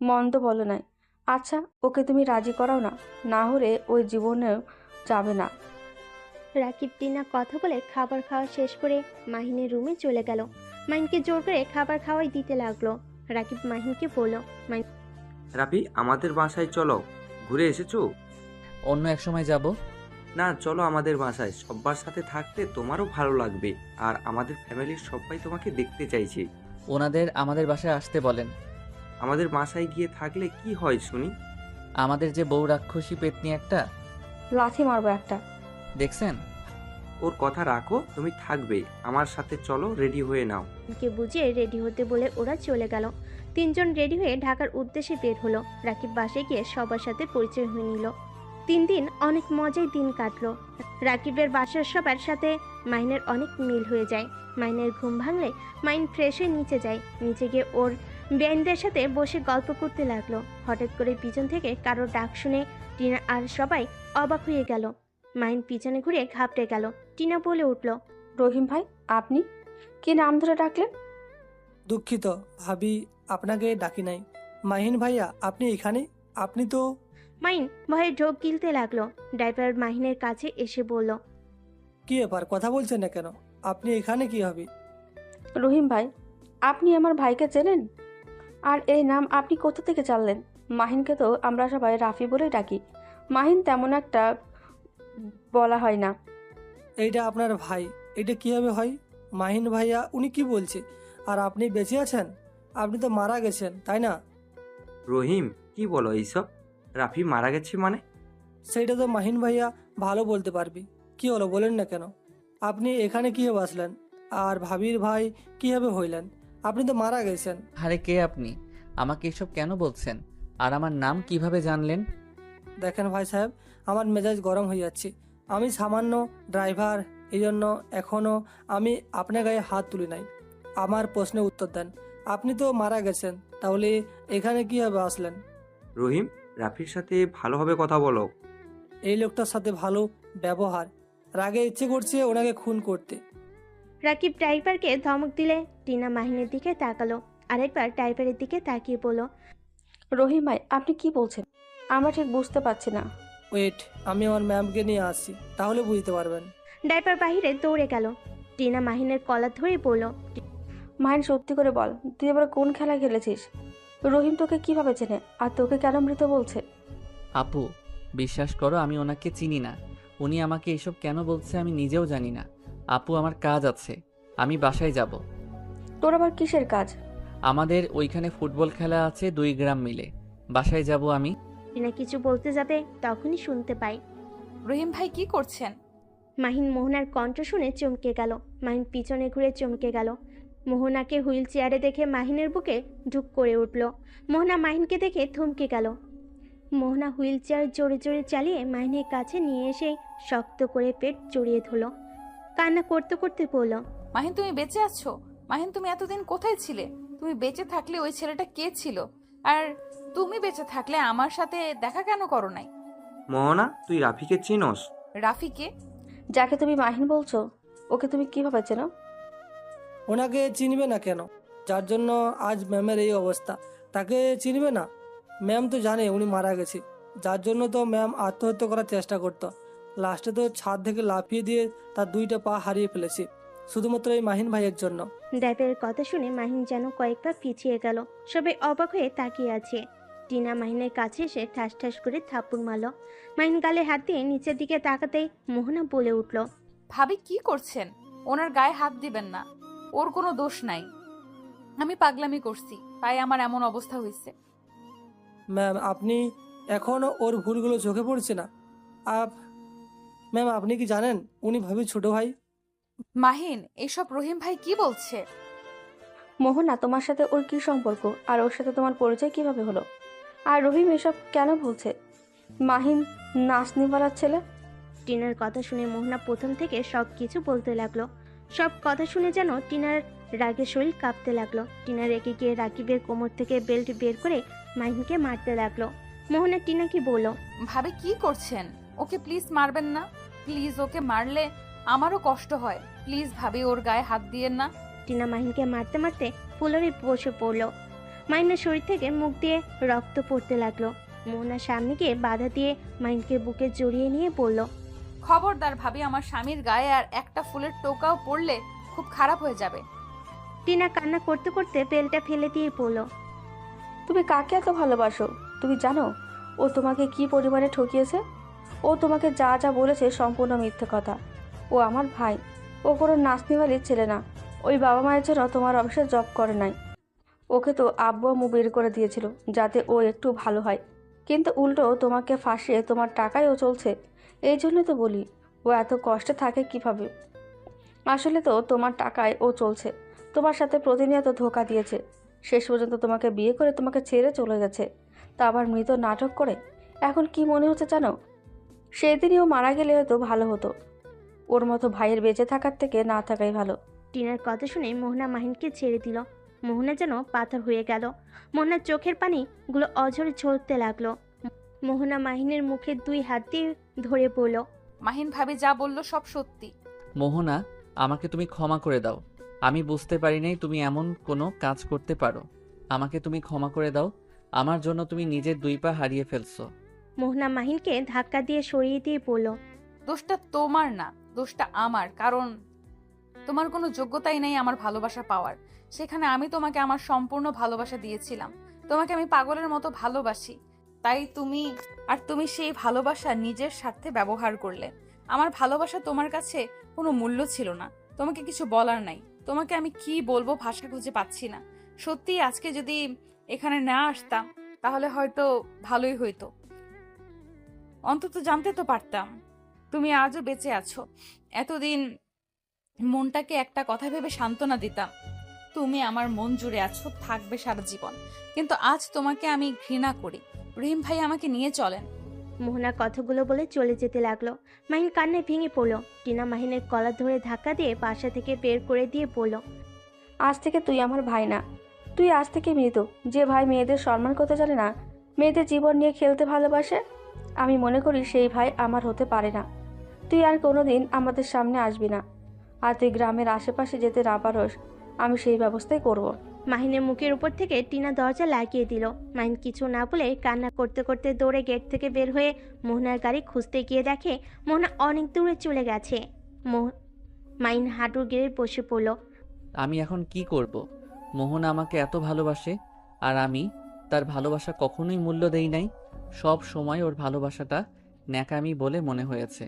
মন্দ বলো নাই। আচ্ছা ওকে তুমি রাজি করাও না, না হলে ওই জীবনেও যাবে না। রাকিব টিনা কথা বলে খাবার খাওয়া শেষ করে মাহিনের রুমে চলে গেল। মাহিনকে জোর করে খাবার খাওয়াই দিতে লাগলো। রাকিব মাহিনকে বলল, রাফি আমাদের বাসায় চলো, ঘুরে এসেছো? অন্য এক সময় যাব। না চলো আমাদের বাসায়, সবার সাথে থাকতে তোমারও ভালো লাগবে, আর আমাদের ফ্যামিলির সবাই তোমাকে দেখতে চাইছে। ওনাদের আমাদের বাসায় আসতে বলেন। আমাদের বাসায় গিয়ে থাকলে কি হয় শুনি? আমাদের যে বউ রাক্ষসী পেতনি একটা, লাথি মারবো একটা। দেখছেন? ওর কথা রাখো, তুমি থাকবে আমার সাথে, চলো রেডি হয়ে নাও। কে বুঝিয়ে রেডি হতে বলে ওরা চলে গেল। তিনজন রেডি হয়ে ঢাকার উদ্দেশ্যে বের হলো। রাকিব বাসায় গিয়ে সবার সাথে পরিচয় হয়ে নিল। 3 দিন অনেক মজায় দিন কাটলো। রাকিবের বাসার সবার সাথে মাইনের অনেক মিল হয়ে যায়। মাইনের ঘুম ভাঙলে মাইন ফ্রেশ হয়ে নিচে যায়। নিচে গিয়ে ওর বেআইনদের সাথে বসে গল্প করতে লাগলো। হঠাৎ করে পিছন থেকে কারোর ডাক শুনে টিনা আর সবাই অবাক হয়ে গেল। মাইন পিছনে ঘুরে ঘাবড়ে গেল। টিনা বলে উঠল, রহিম ভাই, আপনি কি নাম ধরে ডাকলেন? দুঃখিত ভাবি, আপনাকে ডাকি নাই। মাহিন ভাইয়া, আপনি এখানে? আপনি তো... মাইন ভয়ে ঢোক গিলতে লাগলো। ড্রাইভার মাহিনের কাছে এসে বলল, কি ব্যাপার, কথা বলছেন না কেন? আপনি এখানে কি হবে? রহিম ভাই, আপনি আমার ভাইকে চেনেন? আর এই নাম আপনি কোথা থেকে জানলেন? মাহিনকে তো আমরা সবাই রাফি বলেই ডাকি। মাহিন তেমন একটা বলা হয় না। এইটা আপনার ভাই, এটা কিভাবে হয়? মাহিন ভাইয়া উনি কি বলছে? আর আপনি বেঁচে আছেন? আপনি তো মারা গেছেন, তাই না? রহিম কি বলো এইসব? রাফি মারা গেছে মানে? সেইটা তো মাহিন ভাইয়া ভালো বলতে পারবি। কি হলো বলেন না কেন? আপনি এখানে কীভাবে আসলেন? আর ভাবির ভাই কীভাবে হইলেন? আপনি তো মারা গেছেন। আরে কে আপনি? আমাকে এসব কেন বলছেন? আর আমার নাম কিভাবে জানলেন? দেখেন ভাই সাহেব, আমার মেজাজ গরম হয়ে যাচ্ছে। আমি সামান্য ড্রাইভার, এই জন্য এখনও আমি আপনার গায়ে হাত তুলি নাই। আমার প্রশ্নের উত্তর দেন। আপনি তো মারা গেছেন, তাহলে এখানে কীভাবে আসলেন? রহিম, রাফির সাথে ভালোভাবে কথা বলো। এই লোকটার সাথে ভালো ব্যবহার, রাগে ইচ্ছে করছে ওনাকে খুন করতে। রাকিব ড্রাইভারকে ধমক দিলে টিনা মাহিনের দিকে তাকালো। আরেকবার ড্রাইভারের দিকে তাকিয়ে বলল, রহিম ভাই, আপনি কি বলছেন? আমরা ঠিক বুঝতে পারছি না। ওয়েট, আমি আমার ম্যামকে নিয়ে আসছি, তাহলে বুঝতে পারবেন। ড্রাইভার বাহিরে দৌড়ে গেল। টিনা মাহিনের কলার ধরে বলল, মাহিন সত্যি করে বল, তুই এবার কোন খেলা খেলেছিস? রহিম তোকে কিভাবে চেনে আর তোকে কেন মৃত বলছে? আপু, বিশ্বাস করো আমি ওনাকে চিনি না। উনি আমাকে এসব কেন বলছে আমি নিজেও জানি না। আপু, আমার কাজ আছে, আমি বাসায় যাব। তোর আবার কিসের কাজ? আমাদের ওইখানে ফুটবল খেলা আছে 2 গ্রাম মিলে, বাসায় যাব আমি। টিনা কিছু বলতে যাবে তখনই শুনতে পাই, রহিম ভাই কি করছেন? মাহিন মোহনার কণ্ঠ শুনে চমকে গেল। মাহিন পিছনে ঘুরে চমকে গেল। মোহনাকে হুইল চেয়ারে দেখে মাহিনের বুকে ঢুক করে উঠল। মোহনা মাহিনকে দেখে থমকে গেল। মোহনা হুইল চেয়ার জোরে জোরে চালিয়ে মাহিনের কাছে নিয়ে এসে শক্ত করে পেট জড়িয়ে ধরল। কান্না করতে করতে বলল, মাহিন তুমি বেঁচে আছো? মাহিন তুমি এতদিন কোথায় ছিলে? তুমি বেঁচে থাকলে ওই ছেলেটা কে ছিল? আর তুমি বেঁচে থাকলে আমার সাথে দেখা কেন করো নাই? মোহনা, তুই রাফিকে চিনোস? রাফিকে? যাকে তুমি মাহিন বলছো, ওকে তুমি কিভাবে চেনো? ওনাকে চিনবে না কেন? যার জন্য আজ ম্যামের এই অবস্থা, তাকে চিনবে না? ম্যাম তো জানে উনি মারা গেছে, যার জন্য তো ম্যাম আত্মহত্যা করার চেষ্টা করতো। লাস্টে তো ছাদ থেকে লাফিয়ে দিয়ে তার 2টা পা হারিয়ে ফেলেছে, শুধুমাত্র এই মাহিন ভাইয়ের জন্য। ড্রাইভারের কথা শুনে মাহিন যেন কয়েকবার পিছিয়ে গেল। সবাই অবাক হয়ে তাকিয়ে আছে। টিনা মাহিনের কাছে এসে ঠাস ঠাস করে থাপ্পড় মারল। মাহিন গালে হাত দিয়ে নিচের দিকে তাকাতেই মোহনা বলে উঠল, ভাবি কি করছেন? ওনার গায়ে হাত দিবেন না, ওর কোনো দোষ নাই। আমি পাগলামি করছি, তাই আমার এমন অবস্থা হয়েছে। ম্যাম আপনি এখনও ওর ভুলগুলো চোখে পড়ছে না? ম্যাম আপনি কি জানেন উনি ভাবির ছোট ভাই? মাহিন, এসব রহিম ভাই কি বলছে? মোহনা, তোমার সাথে ওর কি সম্পর্ক আর ওর সাথে তোমার পরিচয় কিভাবে হলো? আর রহিম এসব কেন বলছে? মাহিন নাচনিওয়ালার ছেলে। টিনার কথা শুনে মোহনা প্রথম থেকে সব কিছু বলতে লাগলো। সব কথা শুনে যেন টিনার রাগে শরীর কাঁপতে লাগলো। টিনা রেগে গিয়ে রাকিবের কোমর থেকে বেল্ট বের করে মাহিনকে মারতে লাগলো। মোহনা টিনাকে বলল, ভাবি কি করছেন? ওকে প্লিজ মারবেন না, প্লিজ। ওকে মারলে আমারও কষ্ট হয়, প্লিজ ভাবি ওর গায়ে হাত দিয়েন না। টিনা মাহিনকে মারতে মারতে ফুলরে বসে পড়লো। মাহিনের শরীর থেকে মুখ দিয়ে রক্ত পড়তে লাগলো। মোহনার সামনে গিয়ে বাধা দিয়ে মাহিনকে বুকে জড়িয়ে নিয়ে বলল, খবরদার ভাবি, আমার স্বামীর গায়ে আর একটা ফুলের টোকাও পড়লে খুব খারাপ হয়ে যাবে। টিনা কান্না করতে করতে বেলটা ফেলে দিয়ে পড়ল, তুমি কাকে এত ভালোবাসো? তুমি জানো ও তোমাকে কি পরিমাণে ঠকিয়েছে? ও তোমাকে যা যা বলেছে সম্পূর্ণ মিথ্যে কথা। ও আমার ভাই, ও কোনো নাচনিওয়ালির ছেলে না। ওই বাবা মায়ের জন্য তোমার অফিসে জব করে নাই। ওকে তো আব্বু আম্মু বের করে দিয়েছিল যাতে ও একটু ভালো হয়, কিন্তু উল্টো তোমাকে ফাঁসিয়ে তোমার টাকায় ও চলছে। এই জন্য তো বলি ও এত কষ্টে থাকে কিভাবে। আসলে তো তোমার টাকায় ও চলছে, তোমার সাথে প্রতিনিয়ত ধোঁকা দিয়েছে। শেষ পর্যন্ত তোমাকে বিয়ে করে তোমাকে ছেড়ে চলে গেছে, তা আবার মৃত নাটক করে। এখন কি মনে হচ্ছে জানো? সেদিনই ও মারা গেলে হয়তো ভালো হতো। ওর মতো ভাইয়ের বেঁচে থাকার থেকে না থাকাই ভালো। টিনার কথা শুনে মোহনা মাহিনকে ছেড়ে দিল। মোহনা যেন পাথর হয়ে গেল। মোহনার চোখের পানিগুলো অঝরে ঝরতে লাগলো। মোহনা মাহিনের মুখে 2 হাত দিয়ে ধরে পড়ল, মাহিন ভাবি যা বললো সব সত্যি। মোহনা, আমাকে তুমি ক্ষমা করে দাও। আমি বুঝতে পারি নাই তুমি এমন কোনো কাজ করতে পারো। আমাকে তুমি ক্ষমা করে দাও। আমার জন্য তুমি নিজের 2 পা হারিয়ে ফেলছো। মোহনা মাহিনকে ধাক্কা দিয়ে সরিয়ে দিয়ে পড়ল, দোষটা তোমার না, দোষটা আমার। কারণ তোমার কোনো যোগ্যতাই নেই আমার ভালোবাসা পাওয়ার। সেখানে আমি তোমাকে আমার সম্পূর্ণ ভালোবাসা দিয়েছিলাম। তোমাকে আমি পাগলের মতো ভালোবাসি, তাই তুমি সেই ভালোবাসা নিজের স্বার্থে ব্যবহার করলে। আমার ভালোবাসা তোমার কাছে কোনো মূল্য ছিল না। তোমাকে কিছু বলার নাই। তোমাকে আমি কি বলবো ভাষা খুঁজে পাচ্ছি না। সত্যি আজকে যদি এখানে না আসতাম তাহলে হয়তো ভালোই হইতো। অন্তত জানতে তো পারতাম তুমি আজও বেঁচে আছো। এতদিন মনটাকে একটা কথা ভেবে সান্ত্বনা দিতাম, তুমি আমার মন জুড়ে আছো, থাকবে সারা জীবন। কিন্তু আজ তোমাকে আমি ঘৃণা করি। রহিম ভাই আমাকে নিয়ে চলেন। মোহনা কথাগুলো বলে চলে যেতে লাগলো। মাহিন কান্নায় ভেঙে পড়ল। টিনা মাহিনের কলার ধরে ধাক্কা দিয়ে বাসা থেকে বের করে দিয়ে বলল, আজ থেকে তুই আমার ভাই না, তুই আজ থেকে মৃত। যে ভাই মেয়েদের সম্মান করতে জানে না, মেয়েদের জীবন নিয়ে খেলতে ভালোবাসে, আমি মনে করি সেই ভাই আমার হতে পারে না। তুই আর কোনোদিন আমাদের সামনে আসবি না। আর তুই গ্রামের আশেপাশে যেতে না পারস, আমি সেই ব্যবস্থাই করব। মাহিনের মুখের উপর থেকে টিনা দরজা লাগিয়ে দিল। মাহিন কিছু না বলে কান্না করতে করতে দৌড়ে গেট থেকে বের হয়ে মোহনার গাড়ি খুঁজতে গিয়ে দেখে মোহনা অনেক দূরে চলে গেছে। মাহিন হাঁটুর গেড়ে বসে পড়ল। আমি এখন কি করব? মোহনা আমাকে এত ভালোবাসে, আর আমি তার ভালোবাসা কখনোই মূল্য দেই নাই। সব সময় ওর ভালোবাসাটা ন্যাকামি বলে মনে হয়েছে,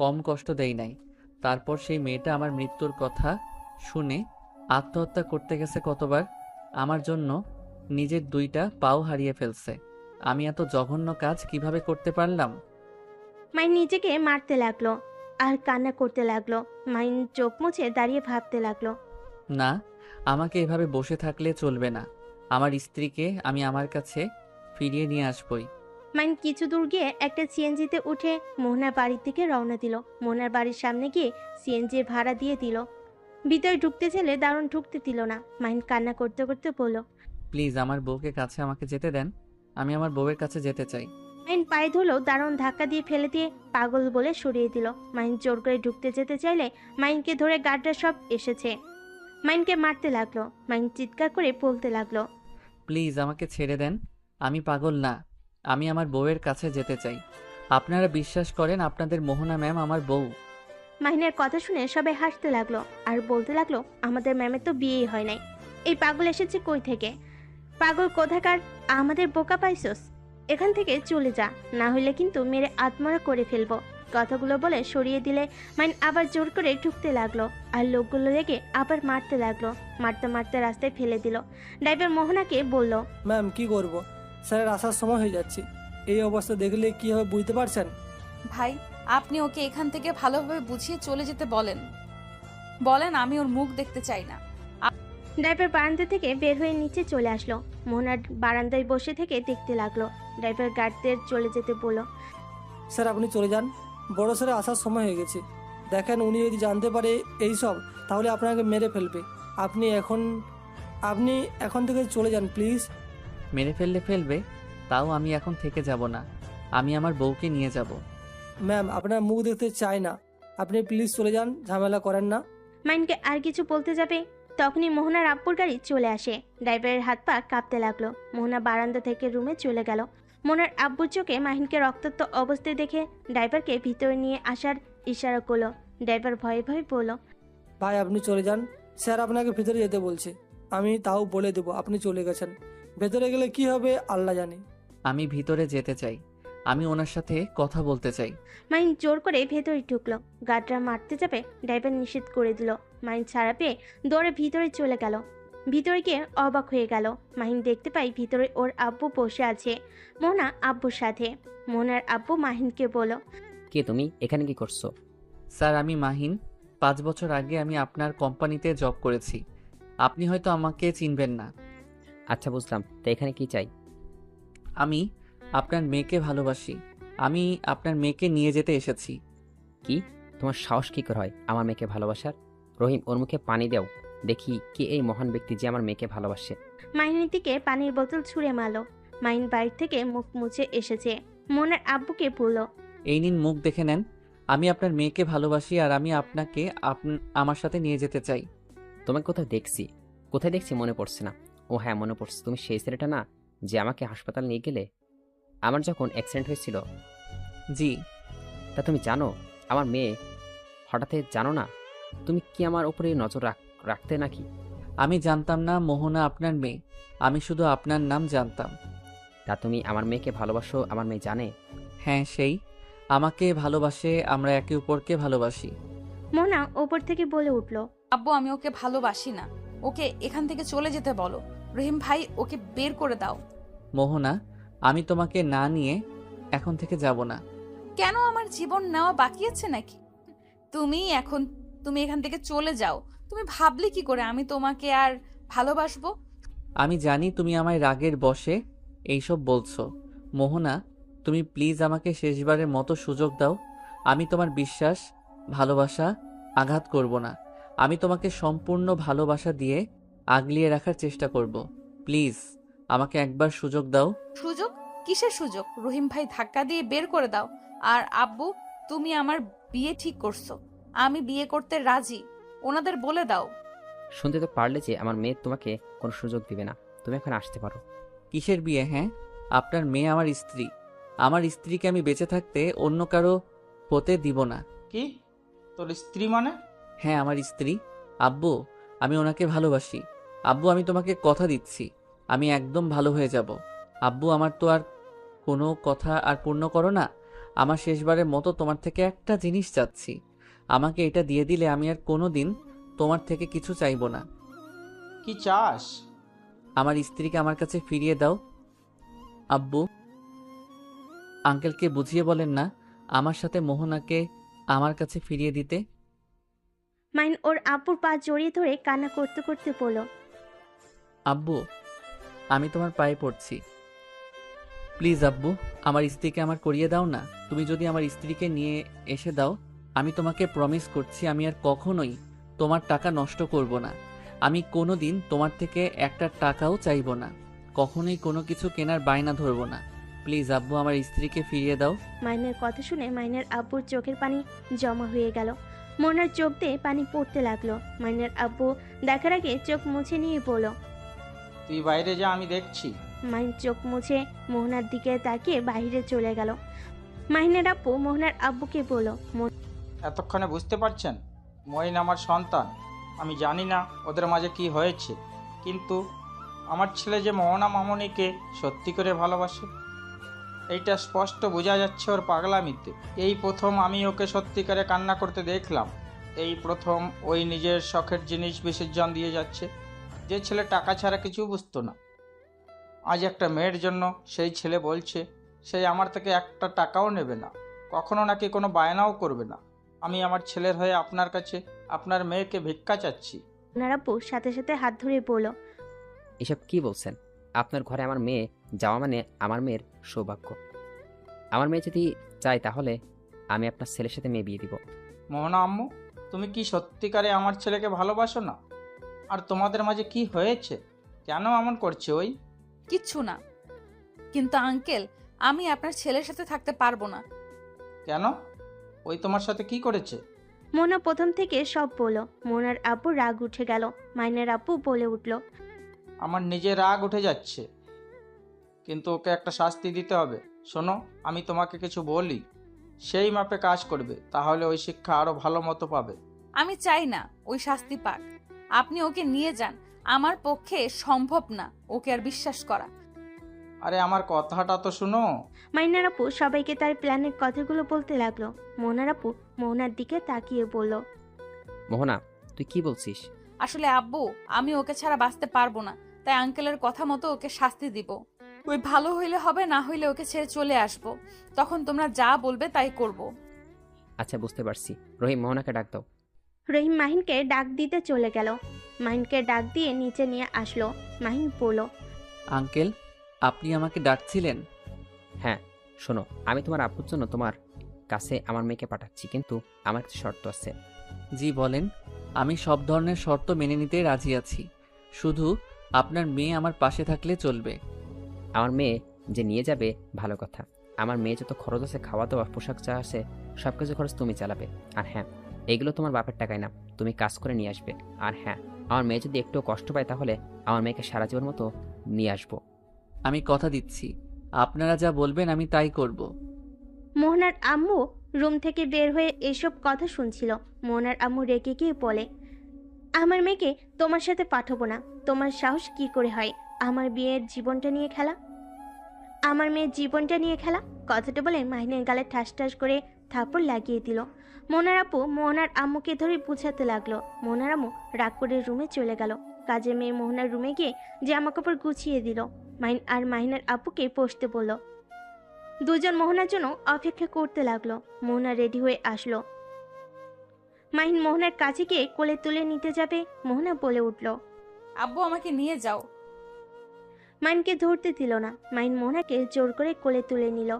কম কষ্ট দেই নাই। তারপর সেই মেয়েটা আমার মৃত্যুর কথা শুনে আত্মহত্যা করতে গেছে কতবার। আমার জন্য নিজের 2টা পাও হারিয়ে ফেলছে। আমি এত জঘন্য কাজ কিভাবে করতে পারলাম? মাহিন নিজেকে মারতে লাগলো আর কান্না করতে লাগলো। মাহিন চোখ মুছে দাঁড়িয়ে ভাবতে লাগলো, না, আমাকে এভাবে বসে থাকলে চলবে না। আমার স্ত্রীকে আমি আমার কাছে ফিরিয়ে নিয়ে আসবই। মাহিন কিছু দূর গিয়ে একটা সিএনজিতে উঠে মোহনার বাড়ির দিকে রওনা দিল। মোহনার বাড়ির সামনে গিয়ে সিএনজির ভাড়া দিয়ে দিল। ভিতরে ঢুকতে চাইলে দারুণ ঢুকতে দিল না। মাহিন কান্না করতে করতে বলল, প্লিজ আমার বউকে কাছে আমাকে যেতে দেন। আমি আমার বউয়ের কাছে যেতে চাই। মাহিন পায়ে ধরলো, দারুণ ধাক্কা দিয়ে ফেলে দিয়ে পাগল বলে সরিয়ে দিল। মাহিন জোর করে ঢুকতে যেতে চাইলে মাহিনকে ধরে গার্ডরা সব এসেছে। মাহিনকে মারতে লাগলো। মাহিন চিৎকার করে বলতে লাগলো, প্লিজ আমাকে ছেড়ে দেন। আমি পাগল না, আমি আমার বউয়ের কাছে যেতে চাই। আপনারা বিশ্বাস করেন আপনাদের মোহনা ম্যাম আমার বউ। মাহিনের কথা শুনে সবাই হাসতে লাগলো আর বলতে লাগলো, আমাদের ম্যামের তো বিয়েই হয় নাই, এই পাগল এসেছে কই থেকে? পাগল কোথাকার, আমাদের বোকা পাইছস? এখান থেকে চলে যা, না হলে কিন্তু মেরে আত্মরা করে ফেলবো। কথাগুলো বলে সরিয়ে দিলে মাইন আবার জোর করে ঢুকতে লাগলো, আর লোকগুলো রেগে আবার মারতে লাগলো। মারতে মারতে রাস্তায় ফেলে দিল। ড্রাইভার মোহনাকে বলল, ম্যাম কি করব, স্যারের আসার সময় হয়ে যাচ্ছে। এই অবস্থা দেখলে কি হবে বুঝতে পারছেন? ভাই, আপনি ওকে এখান থেকে ভালোভাবে বুঝিয়ে চলে যেতে বলেন। বলেন আমি ওর মুখ দেখতে চাই না। ড্রাইভার বারান্দা থেকে বের হয়ে নিচে চলে আসলো। মোহনার বারান্দায় বসে থেকে দেখতে লাগলো। ড্রাইভার গার্ডদের চলে যেতে বলল। স্যার আপনি চলে যান, বড় স্যারের আসার সময় হয়ে গেছে। দেখেন উনি যদি জানতে পারে এই সব, তাহলে আপনাকে মেরে ফেলবে। আপনি এখন থেকে চলে যান প্লিজ। মেরে ফেলবে, তাও আমি এখন থেকে যাব না। আমি আমার বউকে নিয়ে যাব। ম্যাম আপনার মুখ দেখতে চাই না, আপনি প্লিজ চলে যান, ঝামেলা করেন না। মাইনকে আর কিছু বলতে যাবে, তখনই মোহনার আব্বুর গাড়ি চলে আসে। ড্রাইভারের হাত পা কাঁপতে লাগলো। মোহনা বারান্দা থেকে রুমে চলে গেল। মোহনার আব্বুর চোখে মাহিনকে রক্তাক্ত অবস্থায় দেখে ড্রাইভারকে ভিতরে নিয়ে আসার ইশারা করলো। ড্রাইভার ভয়ে ভয়ে বলল, ভাই আপনি চলে যান, স্যার আপনাকে ভেতরে যেতে বলছে। আমি তাও বলে দেবো আপনি চলে গেছেন। ভেতরে গেলে কি হবে আল্লাহ জানে। আমি ভিতরে যেতে চাই, আমি ওনার সাথে কথা বলতে চাই। মাইন জোর করে ভেতরে ঢুকলো। গার্ডরা মারতে যাবে, ড্রাইভার নিষেধ করে দিল। মাইন ছাড়া পেয়ে দৌড়ে ভিতরে চলে গেল। ভিতরে গিয়ে অবাক হয়ে গেল। মাহিন দেখতে পাই ভিতরে ওর আব্বু বসে আছে মোহনা আব্বুর সাথে। মোহনার আব্বু মাহিনকে বলল, কে তুমি? এখানে কি করছো? স্যার আমি মাহিন। 5 বছর আগে আমি আপনার কোম্পানিতে জব করেছি। আপনি হয়তো আমাকে চিনবেন না। আচ্ছা বুঝলাম, তো এখানে কি চাই? আমি আপনার মেয়েকে ভালোবাসি। আমি আপনার মেয়েকে নিয়ে যেতে এসেছি। কি? তোমার সাহস কি করে হয় আমার মেয়েকে ভালোবাসার? রহিম, ওর মুখে পানি দাও, দেখি কে এই মহান ব্যক্তি যে আমার মেয়েকে ভালোবাসে। মাহিনের দিকে পানির বোতল ছুঁড়ে মারল। মাহিন বাইরে থেকে মুখ মুছে এসেছে। মোহনার আব্বুকে বলল, এই নিন মুখ দেখে নেন। আমি আপনার মেয়েকে ভালোবাসি আর আমি আপনাকে আমার সাথে নিয়ে যেতে চাই। তোমাকে কোথায় দেখছি মনে পড়ছে না। ও হ্যাঁ মনে পড়ছে, তুমি সেই ছেলেটা না যে আমাকে হাসপাতাল নিয়ে গেলে আমার যখন অ্যাক্সিডেন্ট হয়েছিল? জি। তা তুমি জানো আমার মেয়ে হঠাৎ জানো না? তুমি কি আমার উপরে নজর রাখতে নাকি? আমি জানতাম না মোহনা আপনার মেয়ে, আমি শুধু আপনার নাম জানতাম। তা তুমি আমার মেয়েকে ভালোবাসো? আমার মেয়ে জানে? হ্যাঁ, সেই আমাকে ভালোবাসে, আমরা একে অপরকে ভালোবাসি। মোহনা ওপর থেকে বলে উঠল, আব্বু আমি ওকে ভালোবাসি না, ওকে এখান থেকে চলে যেতে বলো। রহিম ভাই ওকে বের করে দাও। মোহনা, আমি তোমাকে না নিয়ে এখন থেকে যাব না। কেন, আমার জীবন নেওয়া বাকি আছে নাকি? তুমি এখান থেকে চলে যাও। তুমি ভাবলে কি করে আমি তোমাকে আর ভালোবাসবো? আমি জানি তুমি আমায় রাগের বশে এইসব বলছো। মোহনা, তুমি প্লিজ আমাকে শেষবারের মতো সুযোগ দাও। আমি তোমার বিশ্বাস, ভালোবাসা আঘাত করব না। আমি তোমাকে সম্পূর্ণ ভালোবাসা দিয়ে আগলিয়ে রাখার চেষ্টা করব। প্লিজ আমাকে একবার সুযোগ দাও। সুযোগ? কিসের সুযোগ? রহিম ভাই ধাক্কা দিয়ে বের করে দাও। আর আব্বু, তুমি আমার বিয়ে ঠিক করছো, আমি বিয়ে করতে রাজি, ওনাদের বলে দাও। শুনতে তো পারলে যে আমার মেয়ে তোমাকে কোনো সুযোগ দিবে না। তুমি এখন আসতে পারো। কিসের বিয়ে? হ্যাঁ, আপনার মেয়ে আমার স্ত্রী। আমার স্ত্রীকে আমি বেঁচে থাকতে অন্য কারো হতে দিব না। কি? তোর স্ত্রী মানে? হ্যাঁ, আমার স্ত্রী। আব্বু, আমি ওনাকে ভালোবাসি। আব্বু, আমি তোমাকে কথা দিচ্ছি, আমি একদম ভালো হয়ে যাব। আব্বু, আমার তো আর কোনো কথা আর পূর্ণ করো না। আমার শেষবারের মতো তোমার থেকে একটা জিনিস চাচ্ছি। আমাকে এটা দিয়ে দিলে আমি আর কোনো দিন তোমার থেকে কিছু চাইবো না। কি চাস? আমার স্ত্রীকে আমার কাছে ফিরিয়ে দাও। আব্বু, আঙ্কেলকে বুঝিয়ে বলেন না আমার সাথে মোহনাকে আমার কাছে ফিরিয়ে দিতে। মাইন ওর আব্বুর পা জড়িয়ে ধরে কান্না করতে করতে বলল, আব্বু, আমি তোমার পায়ে পড়ছি, প্লিজ আব্বু, আমার স্ত্রীকে আমার করিয়ে দাও না। তুমি যদি আমার স্ত্রীকে নিয়ে এসে দাও, আমি তোমাকে প্রমিস করছি আমি আর কখনোই তোমার টাকা নষ্ট করব না। আমি কোনো দিন তোমার থেকে একটা টাকাও চাইব না, কখনোই কোনো কিছু কেনার বায়না ধরব না। প্লিজ আব্বু, আমার স্ত্রীকে ফিরিয়ে দাও। মাইনের কথা শুনে মাইনের আব্বুর চোখের পানি জমা হয়ে গেল। মোহনার চোখ দিয়ে পানি পড়তে লাগলো। মাইনের আব্বু দেখার আগে চোখ মুছে নিয়ে বলল, তুই বাইরে যা, আমি দেখছি। মাইন চোখ মুছে মোহনার দিকে তাকিয়ে বাইরে চলে গেল। মাহিনের আব্বু মোহনার আব্বুকে বলল, এতক্ষণে বুঝতে পারছেন মঈন আমার সন্তান। আমি জানি না ওদের মাঝে কি হয়েছে, কিন্তু আমার ছেলে যে মোহনা মামনিকে সত্যি করে ভালোবাসে। এইটা স্পষ্ট বোঝা যাচ্ছে ওর পাগলামিতে। এই প্রথম আমি ওকে সত্যিকারে কান্না করতে দেখলাম। এই প্রথম ওই নিজের শখের জিনিস বিসর্জন দিয়ে যাচ্ছে। যে ছেলে টাকা ছাড়া কিছু বুঝতো না, আজ একটা মেয়ের জন্য সেই ছেলে বলছে সেই আমার থেকে একটা টাকাও নেবে না, কখনো নাকি কোনো বায়নাও করবে না। আমি আমার ছেলের হয়ে আপনার কাছে আপনার মেয়েকে ভিক্ষা চাচ্ছি। মোহনার আপু সাথে সাথে হাত ধরে বলল, এসব কি বলছেন? আপনার ঘরে আমার মেয়ে যাওয়া মানে আমার মেয়ের সৌভাগ্য। আমার মেয়ে যদি চায় তাহলে আমি আপনার ছেলের সাথে মেয়ে বিয়ে দিব। মোহনা আম্মু, তুমি কি সত্যিকারে আমার ছেলেকে ভালোবাসো না? আর তোমাদের মাঝে কি হয়েছে? কেন এমন করছে ওই? কিচ্ছু না। কিন্তু আঙ্কেল, আমি আপনার ছেলের সাথে থাকতে পারবো না। কেন? ওই তোমার সাথে কি করেছে? মোহনা প্রথম থেকে সব বলল। মোহনার আপু রাগ উঠে গেল। মাইনের আপু বলে উঠল, আমার নিজের রাগ উঠে যাচ্ছে, কিন্তু ওকে একটা শাস্তি দিতে হবে। শোনো, আমি তোমাকে কিছু বলি, সেই মাপে কাজ করবে, তাহলে ওই শিক্ষা আরো ভালো মতো পাবে। আমি চাই না ওই শাস্তি পাক। আপনি ওকে নিয়ে যান। আমার পক্ষে সম্ভব না ওকে আর বিশ্বাস করা। আরে আমার কথাটা তো শুনো। মাইনার আপু সবাইকে তার প্ল্যানের কথাগুলো বলতে লাগলো। মোহনার আপু মোহনার দিকে তাকিয়ে বলল, মোহনা, তুই কি বলছিস? আসলে আব্বু, আমি ওকে ছাড়া বাঁচতে পারবো না, তাই আঙ্কেলের কথা মতো ওকে শাস্তি দিব। ওই ভালো হইলে হবে, না হইলে ওকে ছেড়ে চলে আসবো। তখন তোমরা যা বলবে তাই করব। আচ্ছা, বুঝতে পারছি। রহিম, মোহনাকে ডাক দাও। রহিম মাহিনকে ডাক দিতে চলে গেল। মাহিনকে ডাক দিয়ে নিচে নিয়ে আসলো। মাহিন বলল, আঙ্কেল, আপনি আমাকে ডাকছিলেন? হ্যাঁ, শোনো, আমি তোমার আব্বুর জন্য তোমার কাছে আমার মেয়েকে পাঠাচ্ছি, কিন্তু আমার কিছু শর্ত আছে। জি বলেন। আমি সব ধরনের শর্ত মেনে নিতে রাজি আছি, শুধু আপনার মেয়ে আমার পাশে থাকলে চলবে। আমার মেয়ে যে নিয়ে যাবে ভালো কথা। আমার মেয়ে যত খরচ আছে, খাওয়া দাওয়া, পোশাক যা আছে, সব কিছু খরচ তুমি চালাবে। আর হ্যাঁ, এগুলো তোমার বাপের টাকায় না, তুমি কাজ করে নিয়ে আসবে। আর হ্যাঁ, আমার মেয়ে যদি একটু কষ্ট পায় তাহলে আমার মেয়েকে সারা জীবন মতো নিয়ে আসবো। আমি কথা দিচ্ছি, আপনারা যা বলবেন আমি তাই করব। মোহনার আম্মু রুম থেকে বের হয়ে এসব কথা শুনছিল। মোহনার আম্মু রেগে গিয়ে বলে, আমার মেয়েকে তোমার সাথে পাঠাবো না। তোমার সাহস কি করে হয় আমার বিয়ের জীবনটা নিয়ে খেলা? আমার মেয়ের জীবনটা নিয়ে খেলা? কথাটা বলে মাহিনের গালে ঠাস ঠাস করে থাপড় লাগিয়ে দিল। মোহনার আপু মোহনার আম্মুকে ধরে বুঝাতে লাগলো। মোহনার আম্মু রাগ করে রুমে চলে গেল। কাজের মেয়ে মোহনার রুমে গিয়ে জামা কাপড় গুছিয়ে দিল। মাহিন আর মাহিনের আপুকে বসতে বলল। দুজন মোহনার জন্য অপেক্ষা করতে লাগলো। মোহনা রেডি হয়ে আসলো। মাহিন মোহনার কাছে গিয়ে কোলে তুলে নিতে যাবে, মোহনা বলে উঠল, আব্বু, আমাকে নিয়ে যাও। মাহিনকে ধরতে দিল না। মাহিন মোহনাকে জোর করে কোলে তুলে নিল।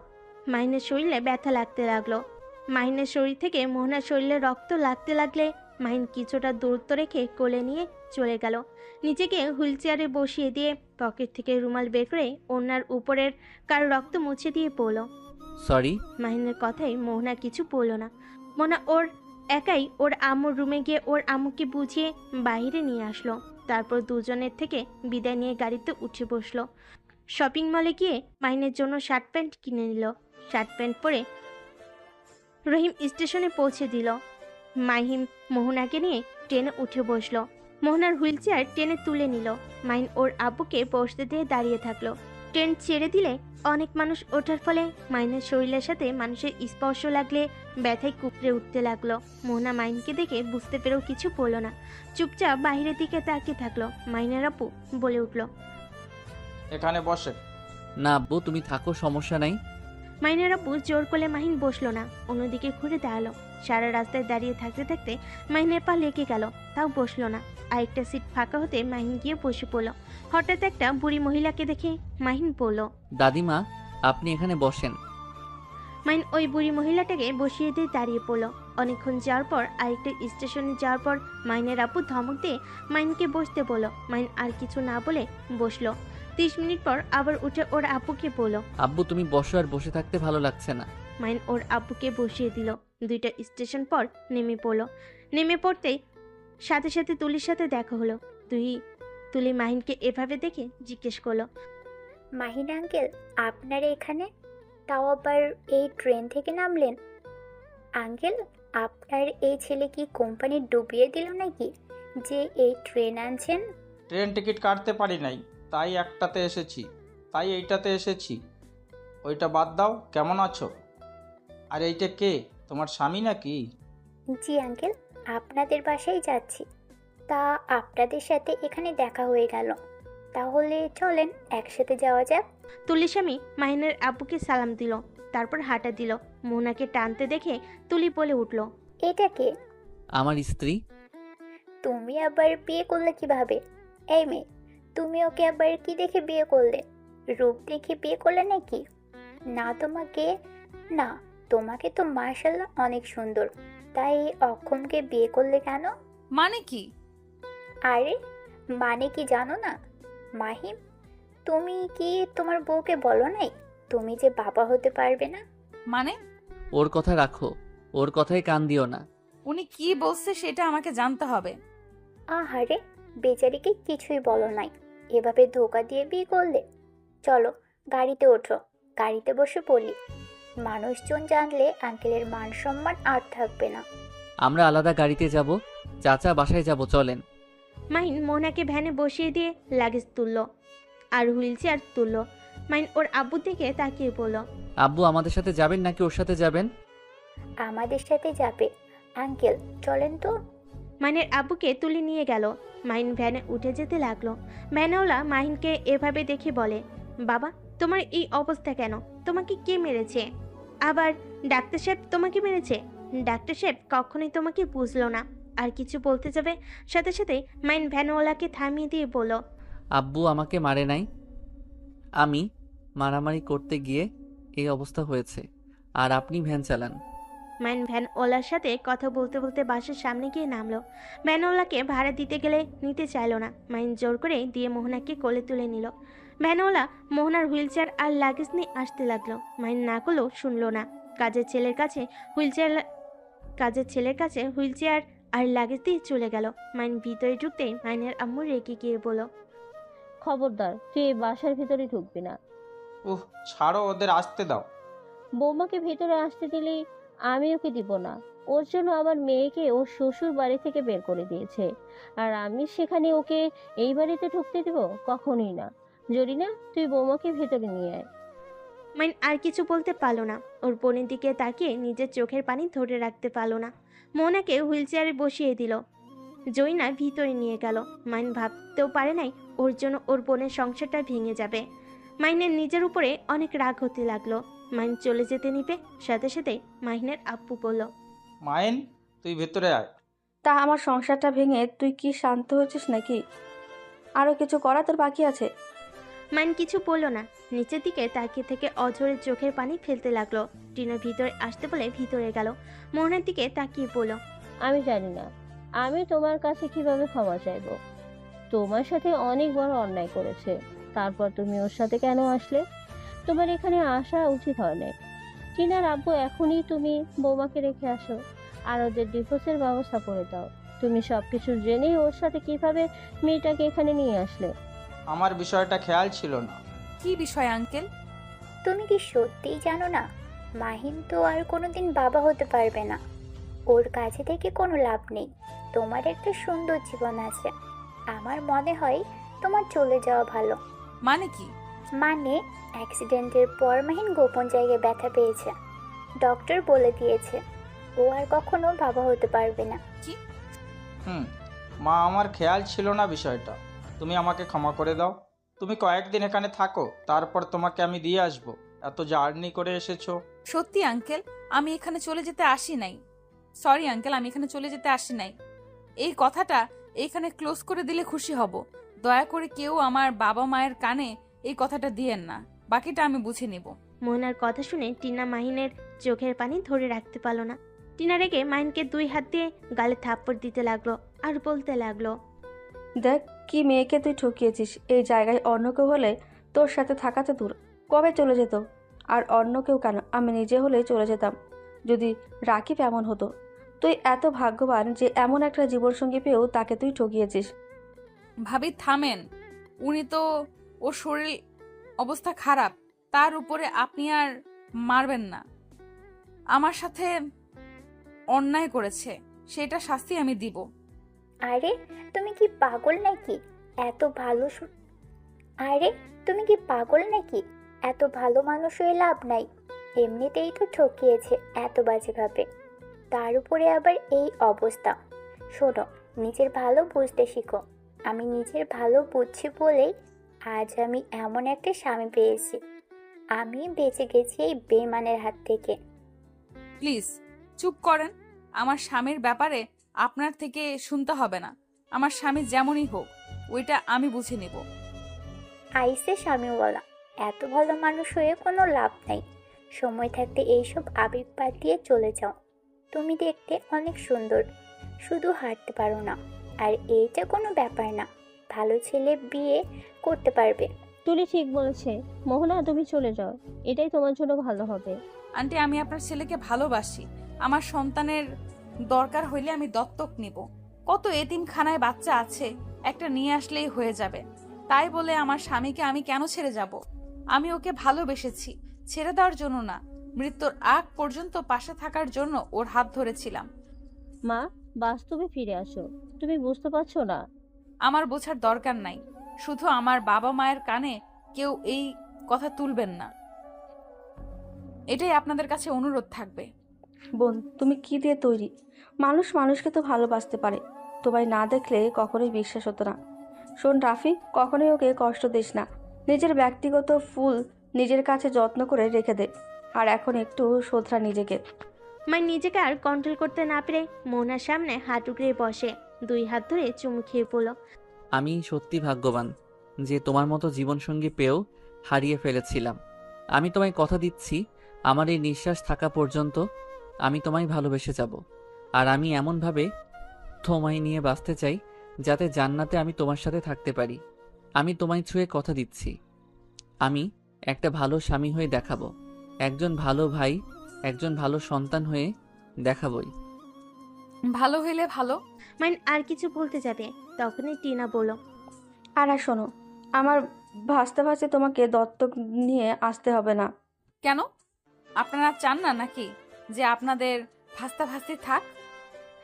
মাহিনের শরীরে ব্যথা লাগতে লাগলো। মাহিনের শরীর থেকে মোহনার শরীরে রক্ত লাগতে লাগলে মাহিন কিছুটা দূরত্ব রেখে কোলে নিয়ে চলে গেল। নিজেকে হুইল চেয়ারে বসিয়ে দিয়ে পকেট থেকে রুমাল বের করে ওনার উপরের কার রক্ত মুছে দিয়ে পড়ল। সরি। মাহিনের কথাই মোহনা কিছু বলল না। মোহনা ওর একাই ওর আম্মুর রুমে গিয়ে ওর আম্মুকে বুঝিয়ে বাইরে নিয়ে আসলো। তারপর দুজনের থেকে বিদায় নিয়ে গাড়িতে উঠে বসলো। শপিং মলে গিয়ে মাহিনের জন্য শার্ট প্যান্ট কিনে নিল। শার্ট প্যান্ট পরে রহিম স্টেশনে পৌঁছে দিল। মাহিম মোহনাকে নিয়ে ট্রেনে উঠে বসলো। মোহনার হুইল চেয়ার টেনে তুলে নিল। মাহিন ওর আব্বুকে বসতে দিয়ে দাঁড়িয়ে থাকলো। ট্রেন ছেড়ে দিলে অনেক মানুষ ওঠার ফলে মাহিনের শরীরের সাথে মানুষের স্পর্শ লাগলে ব্যথায় কুকড়ে উঠতে লাগলো। মোহনা মাহিনকে দেখে বুঝতে পেরেও কিছু বলল না, চুপচাপ বাইরের দিকে তাকিয়ে থাকলো। মাহিনের আপু বলে উঠল, এখানে বসে। না আব্বু, তুমি থাকো, সমস্যা নাই। মাহিনের আপু জোর করলে মাহিন বসলো না, অন্যদিকে ঘুরে দাঁড়ালো। সারা রাস্তায় দাঁড়িয়ে থাকতে থাকতে মাহিনের পা লেগে গেল, তাও বসলো না। আরেকটা সিট ফাঁকা হতে মাহিন গিয়ে বসে পড়ল। হঠাৎ একটা বুড়ি মহিলাকে দেখে মাহিন বলল, দাদিমা, আপনি এখানে বসেন। মাহিন ওই বুড়ি মহিলাটাকে বসিয়ে দিয়ে দাঁড়িয়ে পড়ল। অনেকক্ষণ যাওয়ার পর আরেকটা স্টেশনে যাওয়ার পর মাহিনের আপু ধমক দিয়ে মাহিনকে বসতে বলল। মাহিন আর কিছু না বলে বসলো। 30 মিনিট পর আবার উঠে ওর আপুকে বলল, আব্বু তুমি বসো, আর বসে থাকতে ভালো লাগছে না। মাহিন ওর আব্বুকে বসিয়ে দিল। 2টা স্টেশন পর নেমে পড়ল। নেমে পড়তেই সাথে সাথে তুলির সাথে দেখা হলো। তুলি মাহিনকে এভাবে দেখে জিজ্ঞেস করলো, মাহিন আঙ্কেল, আপনারা এখানে? তাও আবার এই ট্রেন থেকে নামলেন? আঙ্কেল, আপনার এই ছেলে কি কোম্পানি ডুবিয়ে দিল নাকি যে এই ট্রেন আনছেন? ট্রেন টিকিট কাটতে পারি নাই, তাই একটাতে এসেছি, তাই এইটাতে এসেছি। ওইটা বাদ দাও, কেমন আছো? আর এইটা কে, তোমার স্বামী নাকি? জি আঙ্কেল, আপনাদের বাসায় যাচ্ছি। তা আপনাদের সাথে এখানে দেখা হয়ে গেল, তাহলে চলেন একসাথে যাওয়া যাক। তুলির স্বামী মাহিনের আব্বুকে সালাম দিল, তারপর হাঁটা দিল। মোহনাকে টানতে দেখে তুলি বলে উঠল, এটা কে? আমার স্ত্রী। তুমি আবার বিয়ে করলে কিভাবে? এই মেয়ে, তুমি ওকে আবার কি দেখে বিয়ে করলে? রূপ দেখে বিয়ে করলে নাকি? না তোমাকে, না তোমাকে তো মাশাআল্লাহ অনেক সুন্দর, তাই অক্ষমকে বিয়ে করলে কেন? মানে কি? আরে মানে কি জানো না? মাহিম, তুমি কি তোমার বউকে বলো নাই তুমি যে বাবা হতে পারবে না? মানে ওর কথা রাখো, ওর কথায় কান দিও না। উনি কি বলছে সেটা আমাকে জানতে হবে। আহারে, বেচারিকে কিছুই বলো নাই, এভাবে ধোকা দিয়ে বিয়ে করলে? চলো গাড়িতে ওঠো, গাড়িতে বসে পড়ি। মানুষজন জানলে আঙ্কেলের মান সম্মান আর থাকবে না। আমরা আলাদা গাড়িতে যাব, চাচা বাসায় যাব, চলেন। মাহিন মোহনাকে ভ্যানে বসিয়ে দিয়ে লাগেজ তুলল আর হুইল চেয়ার তুলল। মাহিন ওর আব্বুর দিকে তাকিয়ে বলল, আব্বু আমাদের সাথে যাবেন নাকি ওর সাথে যাবেন? আমাদের সাথে যাবে আঙ্কেল, চলেন তো। মাহিনের আব্বুকে তুলে নিয়ে গেল। মাহিন ভ্যানে উঠে যেতে লাগলো। ভ্যানওয়ালা মাহিনকে এভাবে দেখে বলে, বাবা তোমার এই অবস্থা কেন? তোমাকে কে মেরেছে? আবার ডাক্তার সাহেব তোমাকে মেরেছে? ডাক্তার সাহেব কখনোই তোমাকে বুঝলো না। আর কিছু বলতে যাবে, সাথে সাথে মাহিন ভ্যানওয়ালাকে থামিয়ে দিয়ে বলল, আব্বু আমাকে মারে নাই, আমি মারামারি করতে গিয়ে এই অবস্থা হয়েছে, আর আপনি ভ্যান চালান। মাইন ভ্যানওয়ালার সাথে কথা বলতে বলতে বাসের সামনে গিয়ে নামলো। ভ্যানওয়ালাকে ভাড়া দিতে গেলে নিতে চাইলো না। মাইন জোর করে দিয়ে মোহনাকে কোলে তুলে নিল। ভ্যানওয়ালা মোহনার হুইলচেয়ার আর লাগেজ নিয়ে আসতে লাগলো। মাইন না করলেও শুনলো না। কাজের ছেলের কাছে হুইলচেয়ার আর লাগেজ দিয়ে চলে গেল। মাইন ভিতরে ঢুকতেই মাইনের আম্মু রেগে গিয়ে বলল, খবরদার, তুই এই বাসার ভিতরে ঢুকবি না। ছাড়ো, ওদের আসতে দাও। বৌমাকে ভেতরে আসতে দিলেই আমি ওকে দিব না। ওর জন্য আমার মেয়েকে ওর শ্বশুর বাড়ি থেকে বের করে দিয়েছে, আর আমি সেখানে ওকে এই বাড়িতে ঢুকতে দিব? কখনোই না। জরিনা, তুই বৌমাকে ভেতরে নিয়ে আয়। মাইন আর কিছু বলতে পারলো না। ওর বোনের দিকে তাকিয়ে নিজের চোখের পানি ধরে রাখতে পারলো না। মোহনাকে হুইলচেয়ারে বসিয়ে দিল। জয়না ভিতরে নিয়ে গেল। মাইন ভাবতেও পারে নাই ওর জন্য ওর বোনের সংসারটা ভেঙে যাবে। মাইনের নিজের উপরে অনেক রাগ হতে লাগলো। মাইন চলে যেতে নিবে, সাথে সাথে মাহিনের আব্বু বলল, মাইন, তুই ভেতরে আয়। তা আমার সংসারটা ভেঙে তুই কি শান্ত হয়েছিস নাকি? আরও কিছু করা তোর বাকি আছে? মাইন কিছু বলল না। নিচের দিকে তাকিয়ে থেকে অঝরে চোখের পানি ফেলতে লাগলো। টিনা ভিতরে আসতে বলে ভিতরে গেল। মোহনার দিকে তাকিয়ে বলল, আমি জানি না আমি তোমার কাছে কিভাবে ক্ষমা চাইবো। তোমার সাথে অনেক বড় অন্যায় করেছে, তারপর তুমি ওর সাথে কেন আসলে? তোমার এখানে আসা উচিত হয় না। টিনার আব্বু, এখনই তুমি বৌমাকে রেখে আসো আর ওদের ডিভোর্সের ব্যবস্থা করে দাও। তুমি সবকিছু জেনেই ওর সাথে কিভাবে মেয়েটাকে এখানে নিয়ে আসলে? আমার বিষয়টা খেয়াল ছিল না। কি বিষয় আঙ্কেল? তুমি কি সত্যিই জানো না? মাহিম তো আর কোনোদিন বাবা হতে পারবে না। ওর কাছে থেকে কোনো লাভ নেই। তোমার একটা সুন্দর জীবন আছে। আমার মনে হয় তোমার চলে যাওয়া ভালো। মানে কি? মানে অ্যাক্সিডেন্টের পর মাহিন গোপন জায়গায় ব্যথা পেয়েছে। ডক্টর বলে দিয়েছে ও আর কখনো বাবা হতে পারবে না। মা, আমার খেয়াল ছিল না বিষয়টা। তুমি আমাকে ক্ষমা করে দাও। তুমি কয়েকদিন এখানে থাকো, তারপর তোমাকে আমি দিয়ে আসবো। এত জার্নি করে এসেছো। সত্যি আঙ্কেল, আমি এখানে চলে যেতে আসি নাই। সরি আঙ্কেল, আমি এখানে চলে যেতে আসি নাই। এই কথাটা এইখানে ক্লোজ করে দিলে খুশি হব। দয়া করে কেউ আমার বাবা মায়ের কানে এই কথাটা দিয়েন না, বাকিটা আমি বুঝে নিব। মোহনার কথা শুনে টিনা মাহিনের চোখের পানি ধরে রাখতে পারল না। টিনা রেগে মাহিনকে 2 হাত দিয়ে গালে থাপ্পড় দিতে লাগলো আর বলতে লাগলো, দেখ কি মেয়েকে তুই ঠকিয়েছিস। এই জায়গায় অন্য কেউ হলে তোর সাথে থাকাতে দূর কবে চলে যেত। আর অন্য কেউ কেন, আমি নিজে হলে চলে যেতাম যদি রাকিব এমন হতো। তুই এত ভাগ্যবান যে এমন একটা জীবনসঙ্গী পেয়েও তাকে তুই ঠকিয়েছিস। ভাবি থামেন, উনি তো ওর শরীর অবস্থা খারাপ, তার উপরে আপনি আর মারবেন না। আমার সাথে অন্যায় করেছে, সেটা শাস্তি আমি দিব। আরে তুমি কি পাগল নাকি? এত ভালো আরে তুমি কি পাগল নাকি? এত ভালো মানুষ হয়ে লাভ নাই, এমনিতেই তো ঠকিয়েছে এত বাজেভাবে, তার উপরে আবার এই অবস্থা। শোনো, নিজের ভালো বুঝতে শিখো। আমি নিজের ভালো বুঝছি বলেই আজ আমি এমন একটা স্বামী পেয়েছি। আমি বেঁচে গেছি এই বেমানের হাত থেকে। প্লিজ চুপ করেন। আমার স্বামীর ব্যাপারে আপনার থেকে শুনতে হবে না। আমার স্বামী যেমনই হোক, ওইটা আমি বুঝে নেব। আইসে স্বামীওয়ালা, এত ভালো মানুষ হয়ে কোনো লাভ নাই। সময় থাকতে এইসব আবেগ বাদ দিয়ে চলে যাও। তুমি দেখতে অনেক সুন্দর, শুধু হাঁটতে পারো না। আর এইটা কোনো ব্যাপার না, ভালো ছেলে বিয়ে করতে পারবে। তুলি ঠিক বলেছে। মোহনা, তুমি চলে যাও, এটাই তোমার জন্য ভালো হবে। আন্টি, আমি আপনার ছেলেকে ভালোবাসি। আমার সন্তানের দরকার হইলে আমি দত্তক নিব। কত এতিমখানায় বাচ্চা আছে, একটা নিয়ে আসলেই হয়ে যাবে। তাই বলে আমার স্বামীকে আমি কেন ছেড়ে যাব? আমি ওকে ভালোবেসেছি, ছেড়ে দেওয়ার জন্য না, মৃত্যুর আগ পর্যন্ত পাশে থাকার জন্য ওর হাত ধরেছিলাম। মা, বাস্তবে ফিরে আসো। তুমি বুঝতে পারছো না? আমার বোঝার দরকার নাই, শুধু আমার বাবা মায়ের কানে কেউ এই কথা তুলবেন না, এটাই আপনাদের কাছে অনুরোধ থাকবে। বোন, তুমি কি দিয়ে তৈরি? মানুষ মানুষকে তো ভালোবাসতে পারে, তোমায় না দেখলে কখনোই বিশ্বাস হতো না। শোন রাফি, কখনোই ওকে কষ্ট দিস না। নিজের ব্যক্তিগত ফুল নিজের কাছে যত্ন করে রেখে দে। আর এখন একটু শোধরা নিজেকে। মাইন নিজেকে আর কন্ট্রোল করতে না পেরে মোহনার সামনে হাঁটু গেড়ে বসে, 2 হাত ধরে চুমু খেয়ে পড়ল। আমি সত্যি ভাগ্যবান যে তোমার মতো জীবনসঙ্গী পেয়েও হারিয়ে ফেলেছিলাম। আমি তোমায় কথা দিচ্ছি, আমার এই নিঃশ্বাস থাকা পর্যন্ত আমি তোমায় ভালোবেসে যাব। আর আমি এমনভাবে তোমায় নিয়ে বাঁচতে চাই যাতে জান্নাতে আমি তোমার সাথে থাকতে পারি। আমি তোমায় ছুঁয়ে কথা দিচ্ছি, আমি একটা ভালো স্বামী হয়ে দেখাবো, একজন ভালো ভাই, একজন ভালো সন্তান হয়ে দেখাবই। ভালো হইলে ভালো। মাইন আর কিছু বলতে যাবে, তখনই টিনা বলল, আর শোনো, আমার ভাসতে ভাসতে তোমাকে দত্তক নিয়ে আসতে হবে না। কেন? আপনারা চান না নাকি যে আপনাদের ভাস্তা ভাস্তি থাক?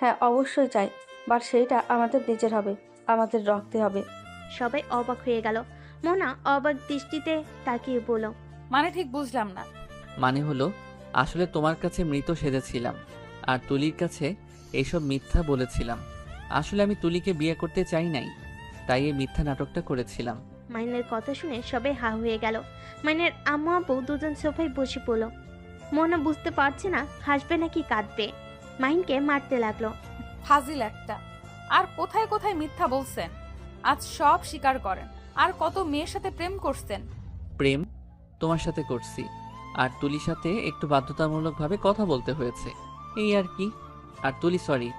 হ্যাঁ, অবশ্যই চাই, বাট সেইটা আমাদের নিজের হবে, আমাদের রক্তে হবে। সবাই অবাক হয়ে গেল। মোহনা অবাক দৃষ্টিতে তাকিয়ে বলল, মানে ঠিক বুঝলাম না। মানে হলো, আসলে তোমার কাছে মৃত সেজেছিলাম আর তুলির কাছে এইসব মিথ্যা বলেছিলাম। আসলে আমি তুলিকে বিয়ে করতে চাই নাই, তাই এই মিথ্যা নাটকটা করেছিলাম। মাইনের কথা শুনে সবাই হা হয়ে গেল। মাইনের আম্মু আব্বু দুজন সোফায় বসে পড়ল। মোহনা বুঝতে পারছে না হাসবে নাকি কাঁদবে। মাইনকে মারতে লাগলো। ফাজিল একটা। আর কোথায় কোথায় মিথ্যা বলছেন? আজ সব স্বীকার করেন। আর কত মেয়ের সাথে প্রেম করছেন? প্রেম তোমার সাথে করছি, আর তুলির সাথে একটু বাধ্যতামূলকভাবে কথা বলতে হয়েছে, এই আর কি। আর তুলি সরি,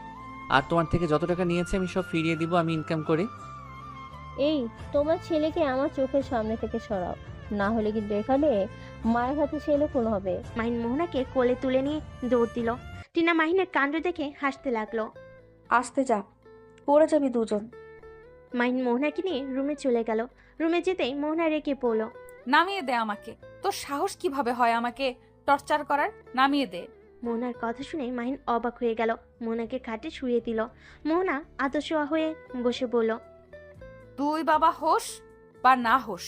আর তোমার থেকে যত টাকা নিয়েছে আমি সব ফিরিয়ে দিব আমি ইনকাম করে। এই, তোমার ছেলেকে আমার চোখের সামনে থেকে সরাও, না হলে কিন্তু এখানে মায়ের হাতে ছেলে খুন হবে। মাহিন মোহনাকে কোলে তুলে নিয়ে দৌড় দিল। টিনা মাহিনের কাণ্ড দেখে হাসতে লাগলো। আসতে যা, পড়ে যাবি দুজন। মাহিন মোহনাকে নিয়ে রুমে চলে গেল। রুমে যেতেই মোহনা রেগে পড়ল। নামিয়ে দে আমাকে। তোর সাহস কিভাবে হয় আমাকে টর্চার করার? নামিয়ে দে। মোহনার কথা শুনে মাহিন অবাক হয়ে গেল। মোহনাকে খাটে শুয়ে দিল। মোহনা আদশোয়া হয়ে বসে বলল, তুই বাবা হোস বা না হোস,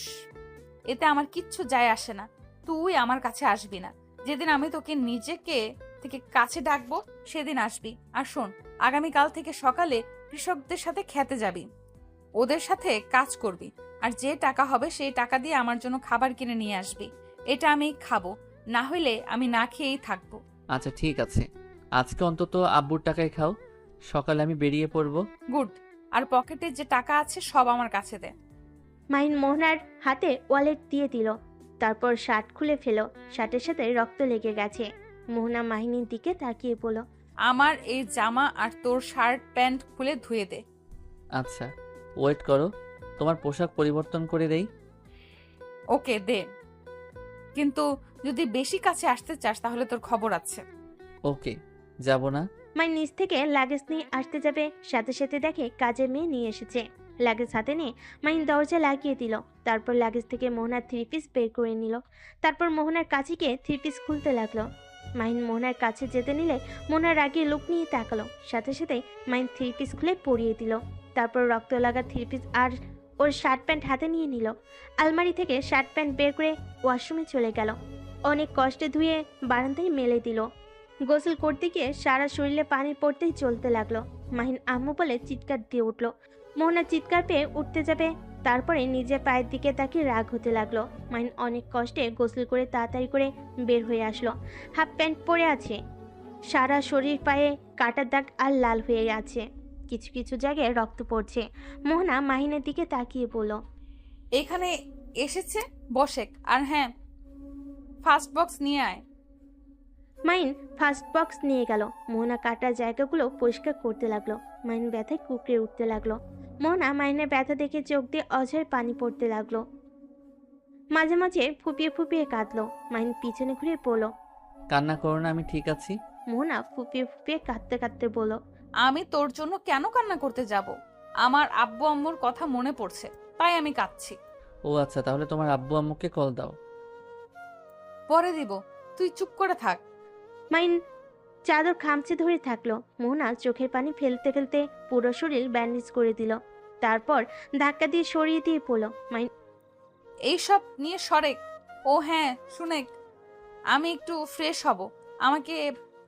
এতে আমার কিচ্ছু যায় আসে না। তুই আমার কাছে আসবি না। যেদিন আমি তোকে নিজেকে থেকে কাছে ডাকবো সেদিন আসবি। আর শোন, আগামীকাল থেকে সকালে কৃষকদের সাথে খেতে যাবি, ওদের সাথে কাজ করবি, আর যে টাকা হবে সেই টাকা দিয়ে আমার জন্য খাবার কিনে নিয়ে আসবি। এটা আমি খাবো, না হইলে আমি না খেয়েই থাকবো। আচ্ছা ঠিক আছে, আজকে অন্তত আব্বুর টাকায় খাও, সকালে আমি বেরিয়ে পড়বো। গুড। আর পকেটে যে টাকা আছে সব আমার কাছে দে। মাহিন মোহনার হাতে ওয়ালেট দিয়ে দিল। তারপর শার্ট খুলে ফেল। শার্টের সাথে রক্ত লেগে গেছে। মোহনা মাহিনীর দিকে তাকিয়ে বলল, আমার এই জামা আর তোর শার্ট প্যান্ট খুলে ধুয়ে দে। আচ্ছা ওয়েট করো, তোমার পোশাক পরিবর্তন করে দেই। ওকে দে, কিন্তু যদি বেশি কাছে আসতে চাস তাহলে তোর খবর আছে। ওকে, যাব না। মাহিন নিচ থেকে লাগেজ নিয়ে আসতে যাবে, সাথে সাথে দেখে কাজের মেয়ে নিয়ে এসেছে। লাগেজ হাতে নিয়ে মাহিন দরজা লাগিয়ে দিল। তারপর লাগেজ থেকে মোহনার 3 পিস বের করে নিল। তারপর মোহনার কাছে গিয়ে 3 পিস খুলতে লাগলো। মাহিন মোহনার কাছে যেতে নিলে মোহনার রাগিয়ে লুক নিয়ে তাকালো। সাথে সাথে মাহিন 3 পিস খুলে পরিয়ে দিল। তারপর রক্ত লাগা 3 পিস আর ওর শার্ট প্যান্ট হাতে নিয়ে নিল। আলমারি থেকে শার্ট প্যান্ট বের করে ওয়াশরুমে চলে গেল। অনেক কষ্টে ধুয়ে বারান্দায় মেলে দিল। গোসল করতে গিয়ে সারা শরীরে পানি পড়তেই চলতে লাগলো। মাহিন আম্মু বলে চিৎকার দিয়ে উঠল। মোহনা চিৎকার পেয়ে উঠতে যাবে, তারপরে নিজের পায়ের দিকে তাকিয়ে রাগ হতে লাগলো। মাহিন অনেক কষ্টে গোসল করে তাড়াতাড়ি করে বের হয়ে আসলো। হাফ প্যান্ট পরে আছে, সারা শরীর পায়ে কাটার দাগ আর লাল হয়ে আছে, কিছু কিছু জায়গায় রক্ত পড়ছে। মোহনা মাহিনের দিকে তাকিয়ে বলল, এখানে এসেছে বসেক, আর হ্যাঁ ফার্স্ট বক্স নিয়ে আয়। মাহিন ফার্স্ট বক্স নিয়ে গেল। মোহনা কাটা জায়গাগুলো পরিষ্কার করতে লাগলো। মাহিন ব্যথায় কুকড়ে উঠতে লাগলো। মোহনা মাহিনের ব্যথা দেখে চোখ দিয়ে অঝের পানি পড়তে লাগলো। মাঝে মাঝে ফুপিয়ে ফুপিয়ে কাঁদলো। মাহিন পিছনে ঘুরে বলল, কান্না করো না, আমি ঠিক আছি। মোহনা ফুপিয়ে ফুপিয়ে কাঁদতে কাঁদতে বলল, আমি তোর জন্য কেন কান্না করতে যাব? আমার আব্বু আম্মুর কথা মনে পড়ছে, তাই আমি কাঁদছি। ও আচ্ছা, তাহলে তোমার আব্বু আম্মুকে কল দাও। পরে দিব, তুই চুপ করে থাক। মাহিন চাদর খামচে ধরে থাকলো। মোহনা চোখের পানি ফেলতে ফেলতে পুরো শরীর ব্যান্ডেজ করে দিল। তারপর ধাক্কা দিয়ে সরিয়ে দিয়ে পড়ল। মাহিন এইসব নিয়ে সরেক। ও হ্যাঁ শুনেক, আমি একটু ফ্রেশ হব, আমাকে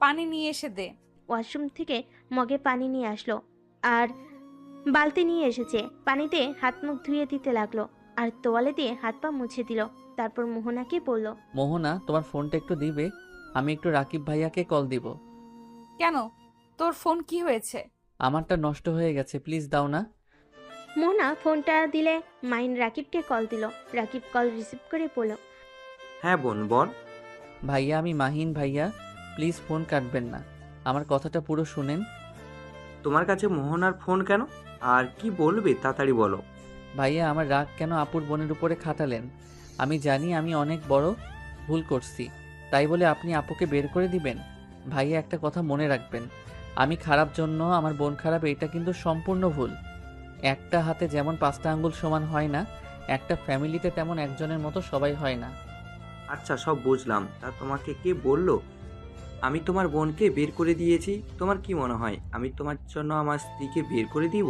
পানি নিয়ে এসে দে। ওয়াশরুম থেকে মগে পানি নিয়ে আসলো আর বালতি নিয়ে এসেছে। পানিতে হাত মুখ ধুয়ে দিতে লাগলো আর তোয়ালে দিয়ে হাত পা মুছে দিল। তারপর মোহনাকে বলল, মোহনা, তোমার ফোনটা একটু দিবে? আমি একটু রাকিব ভাইয়াকে কল দিব। কেন, তোর ফোন কি হয়েছে? আমারটা নষ্ট হয়ে গেছে, প্লিজ দাও না। মোহনা ফোনটা দিলে মাহিন রাকিবকে কল দিল। রাকিব কল রিসিভ করে বলল, হ্যাঁ বোন বল। ভাইয়া, আমি মাহিন ভাইয়া, প্লিজ ফোন কাটবেন না, আমার কথাটা পুরো শুনেন। তোমার কাছে মোহনার ফোন কেন, আর কি বলবে তাড়াতাড়ি বলো। ভাইয়া, আমার রাগ কেন আপুর বোনের উপরে খাটালেন? আমি জানি আমি অনেক বড় ভুল করছি, তাই বলে আপনি আপুকে বের করে দিবেন? ভাইয়া, একটা কথা মনে রাখবেন, আমি খারাপ জন্য আমার বোন খারাপ, এটা কিন্তু সম্পূর্ণ ভুল। একটা হাতে যেমন 5টা আঙ্গুল সমান হয় না, একটা ফ্যামিলিতে তেমন একজনের মতো সবাই হয় না। আচ্ছা সব বুঝলাম, তা তোমাকে কে বললো আমি তোমার বোনকে বের করে দিয়েছি? তোমার কি মনে হয় আমি তোমার জন্য আমার স্ত্রীকে বের করে দিব?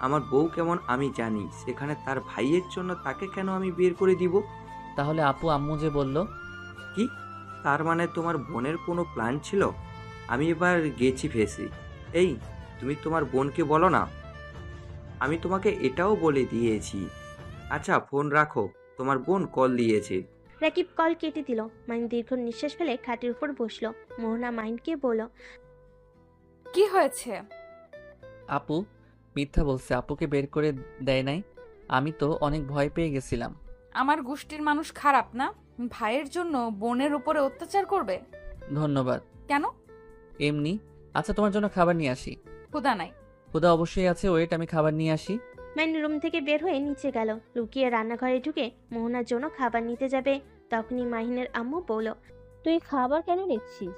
আমার বউ কেমন আমি জানি, সেখানে তার ভাইয়ের জন্য তাকে কেন আমি বের করে দিব? তাহলে আপু আম্মু যে বলল? কি, তার মানে তোমার বোনের কোনো প্ল্যান ছিল? আমি এবার গেছি ফেসি। এই, তুমি তোমার বোনকে বলো না, আমি তোমাকে এটাও বলে দিয়েছি। আচ্ছা ফোন রাখো, তোমার বোন কল দিয়েছে। রাকিব কল কেটে দিল। মাহিন দীর্ঘ নিঃশ্বাস ফেলে খাটের উপর বসলো। মোহনা মাহিনকে বলল, কি হয়েছে? আপু মিথ্যা বলছে, আপুকে বের করে দেয় নাই। আমি তো অনেক ভয় পেয়ে গেছিলাম। আমার গোষ্ঠীর মানুষ খারাপ না, ভাইয়ের জন্য বোনের উপরে অত্যাচার করবে? ধন্যবাদ। কেন? এমনি। আচ্ছা, তোমার জন্য খাবার নিয়ে আসি। ক্ষুধা নাই। ক্ষুধা অবশ্যই আছে, ওয়েট, আমি খাবার নিয়ে আসি। মাহিন রুম থেকে বের হয়ে নিচে গেল। লুকিয়ে রান্নাঘরে ঢুকে মোহনার জন্য খাবার নিতে যাবে, তখনই মাহিনের আম্মু বলল, তুই খাবার কেন নিচ্ছিস?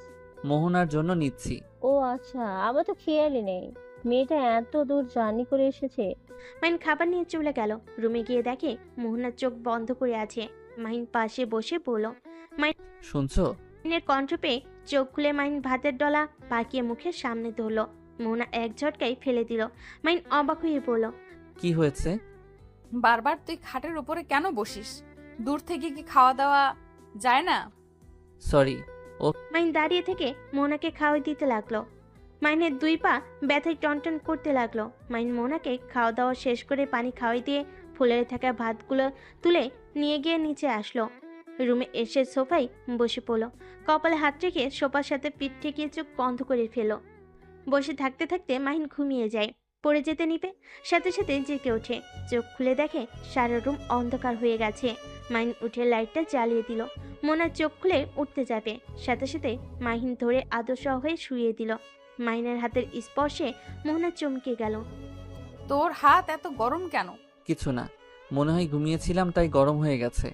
মোহনার জন্য নিচ্ছি। ও আচ্ছা, আমার তো খেয়ালই নেই মেয়েটা এত দূর জার্নি করে এসেছে। মাহিন খাবার নিয়ে চলে গেল। রুমে গিয়ে দেখে মোহনার চোখ বন্ধ করে আছে। মাহিন পাশে বসে বলল, শুনছো? মাহিনের কণ্ঠ পেয়ে চোখ খুলে মাহিন ভাতের ডলা পাকিয়ে মুখের সামনে ধরল। মোহনা এক ঝটকায় ফেলে দিল। মাহিন অবাক হয়ে বলল, কি হয়েছে? বারবার তুই খাটের উপরে কেন বসিস? দূর থেকে কি খাওয়া দাওয়া যায় না? সরি। মাহিন দাঁড়িয়ে থেকে মোহনাকে খাওয়াই দিতে লাগলো। মাহিনের 2 পা ব্যথায় টনটন করতে লাগলো। মাহিন মোহনাকে খাওয়া দাওয়া শেষ করে পানি খাওয়াই দিয়ে ফুলে থাকা ভাতগুলো তুলে নিয়ে গিয়ে নিচে আসলো। রুমে এসে সোফায় বসে পড়লো। কপালে হাত রেখে সোফার সাথে পিঠ ঠেকিয়ে চোখ বন্ধ করে ফেলো। বসে থাকতে থাকতে মাহিন ঘুমিয়ে যায়। পড়ে যেতে নিবে, সাথে সাথে জেগে ওঠে। চোখ খুলে দেখে সারা রুম অন্ধকার হয়ে গেছে। মাহিন উঠে লাইটটা জ্বালিয়ে দিল। মোনা চোখ খুলে উঠতে যাবে, সাথে সাথে মাহিন ধরে আদর্শ হয়ে শুয়ে দিল। মাহিনের হাতের স্পর্শে মোহনা চমকে গেল। তোর হাত এত গরম কেন? কিছু না, মনে হয় ঘুমিয়েছিলাম তাই গরম হয়ে গেছে।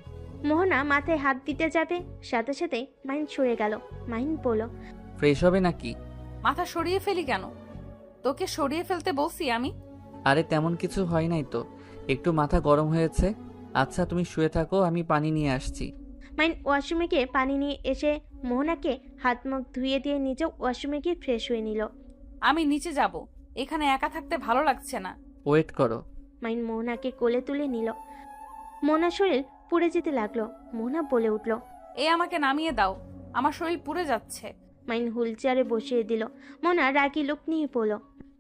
মোহনা মাথায় হাত দিতে যাবে, সাথে সাথে মাহিন সরে গেল। মাহিন বলল, ফ্রেশ হবে নাকি? মাথা সরিয়ে ফেলি কেন? তোকে সরিয়ে ফেলতে বলছি আমি? আরে তেমন কিছু হয় নাই তো, একটু মাথা গরম হয়েছে। আচ্ছা তুমি শুয়ে থাকো, আমি পানি নিয়ে আসছি। মাহিন ওয়াশরুমে গিয়ে পানি নিয়ে এসে মোহনাকে হাত মুখ ধুয়ে দিয়ে নিজেও ওয়াশরুমে গিয়ে ফ্রেশ হয়ে নিল। আমি নিচে যাব, এখানে একা থাকতে ভালো লাগছে না। ওয়েট করো। মাহিন মোহনাকে কোলে তুলে নিল। মোহনার শরীর পুড়ে যেতে লাগলো। মোহনা বলে উঠল। এ আমাকে নামিয়ে দাও, আমার শরীর পুড়ে যাচ্ছে। মাহিন হুইল চেয়ারে বসিয়ে দিল। মোহনা রাগি লোক নিয়ে পড়ল।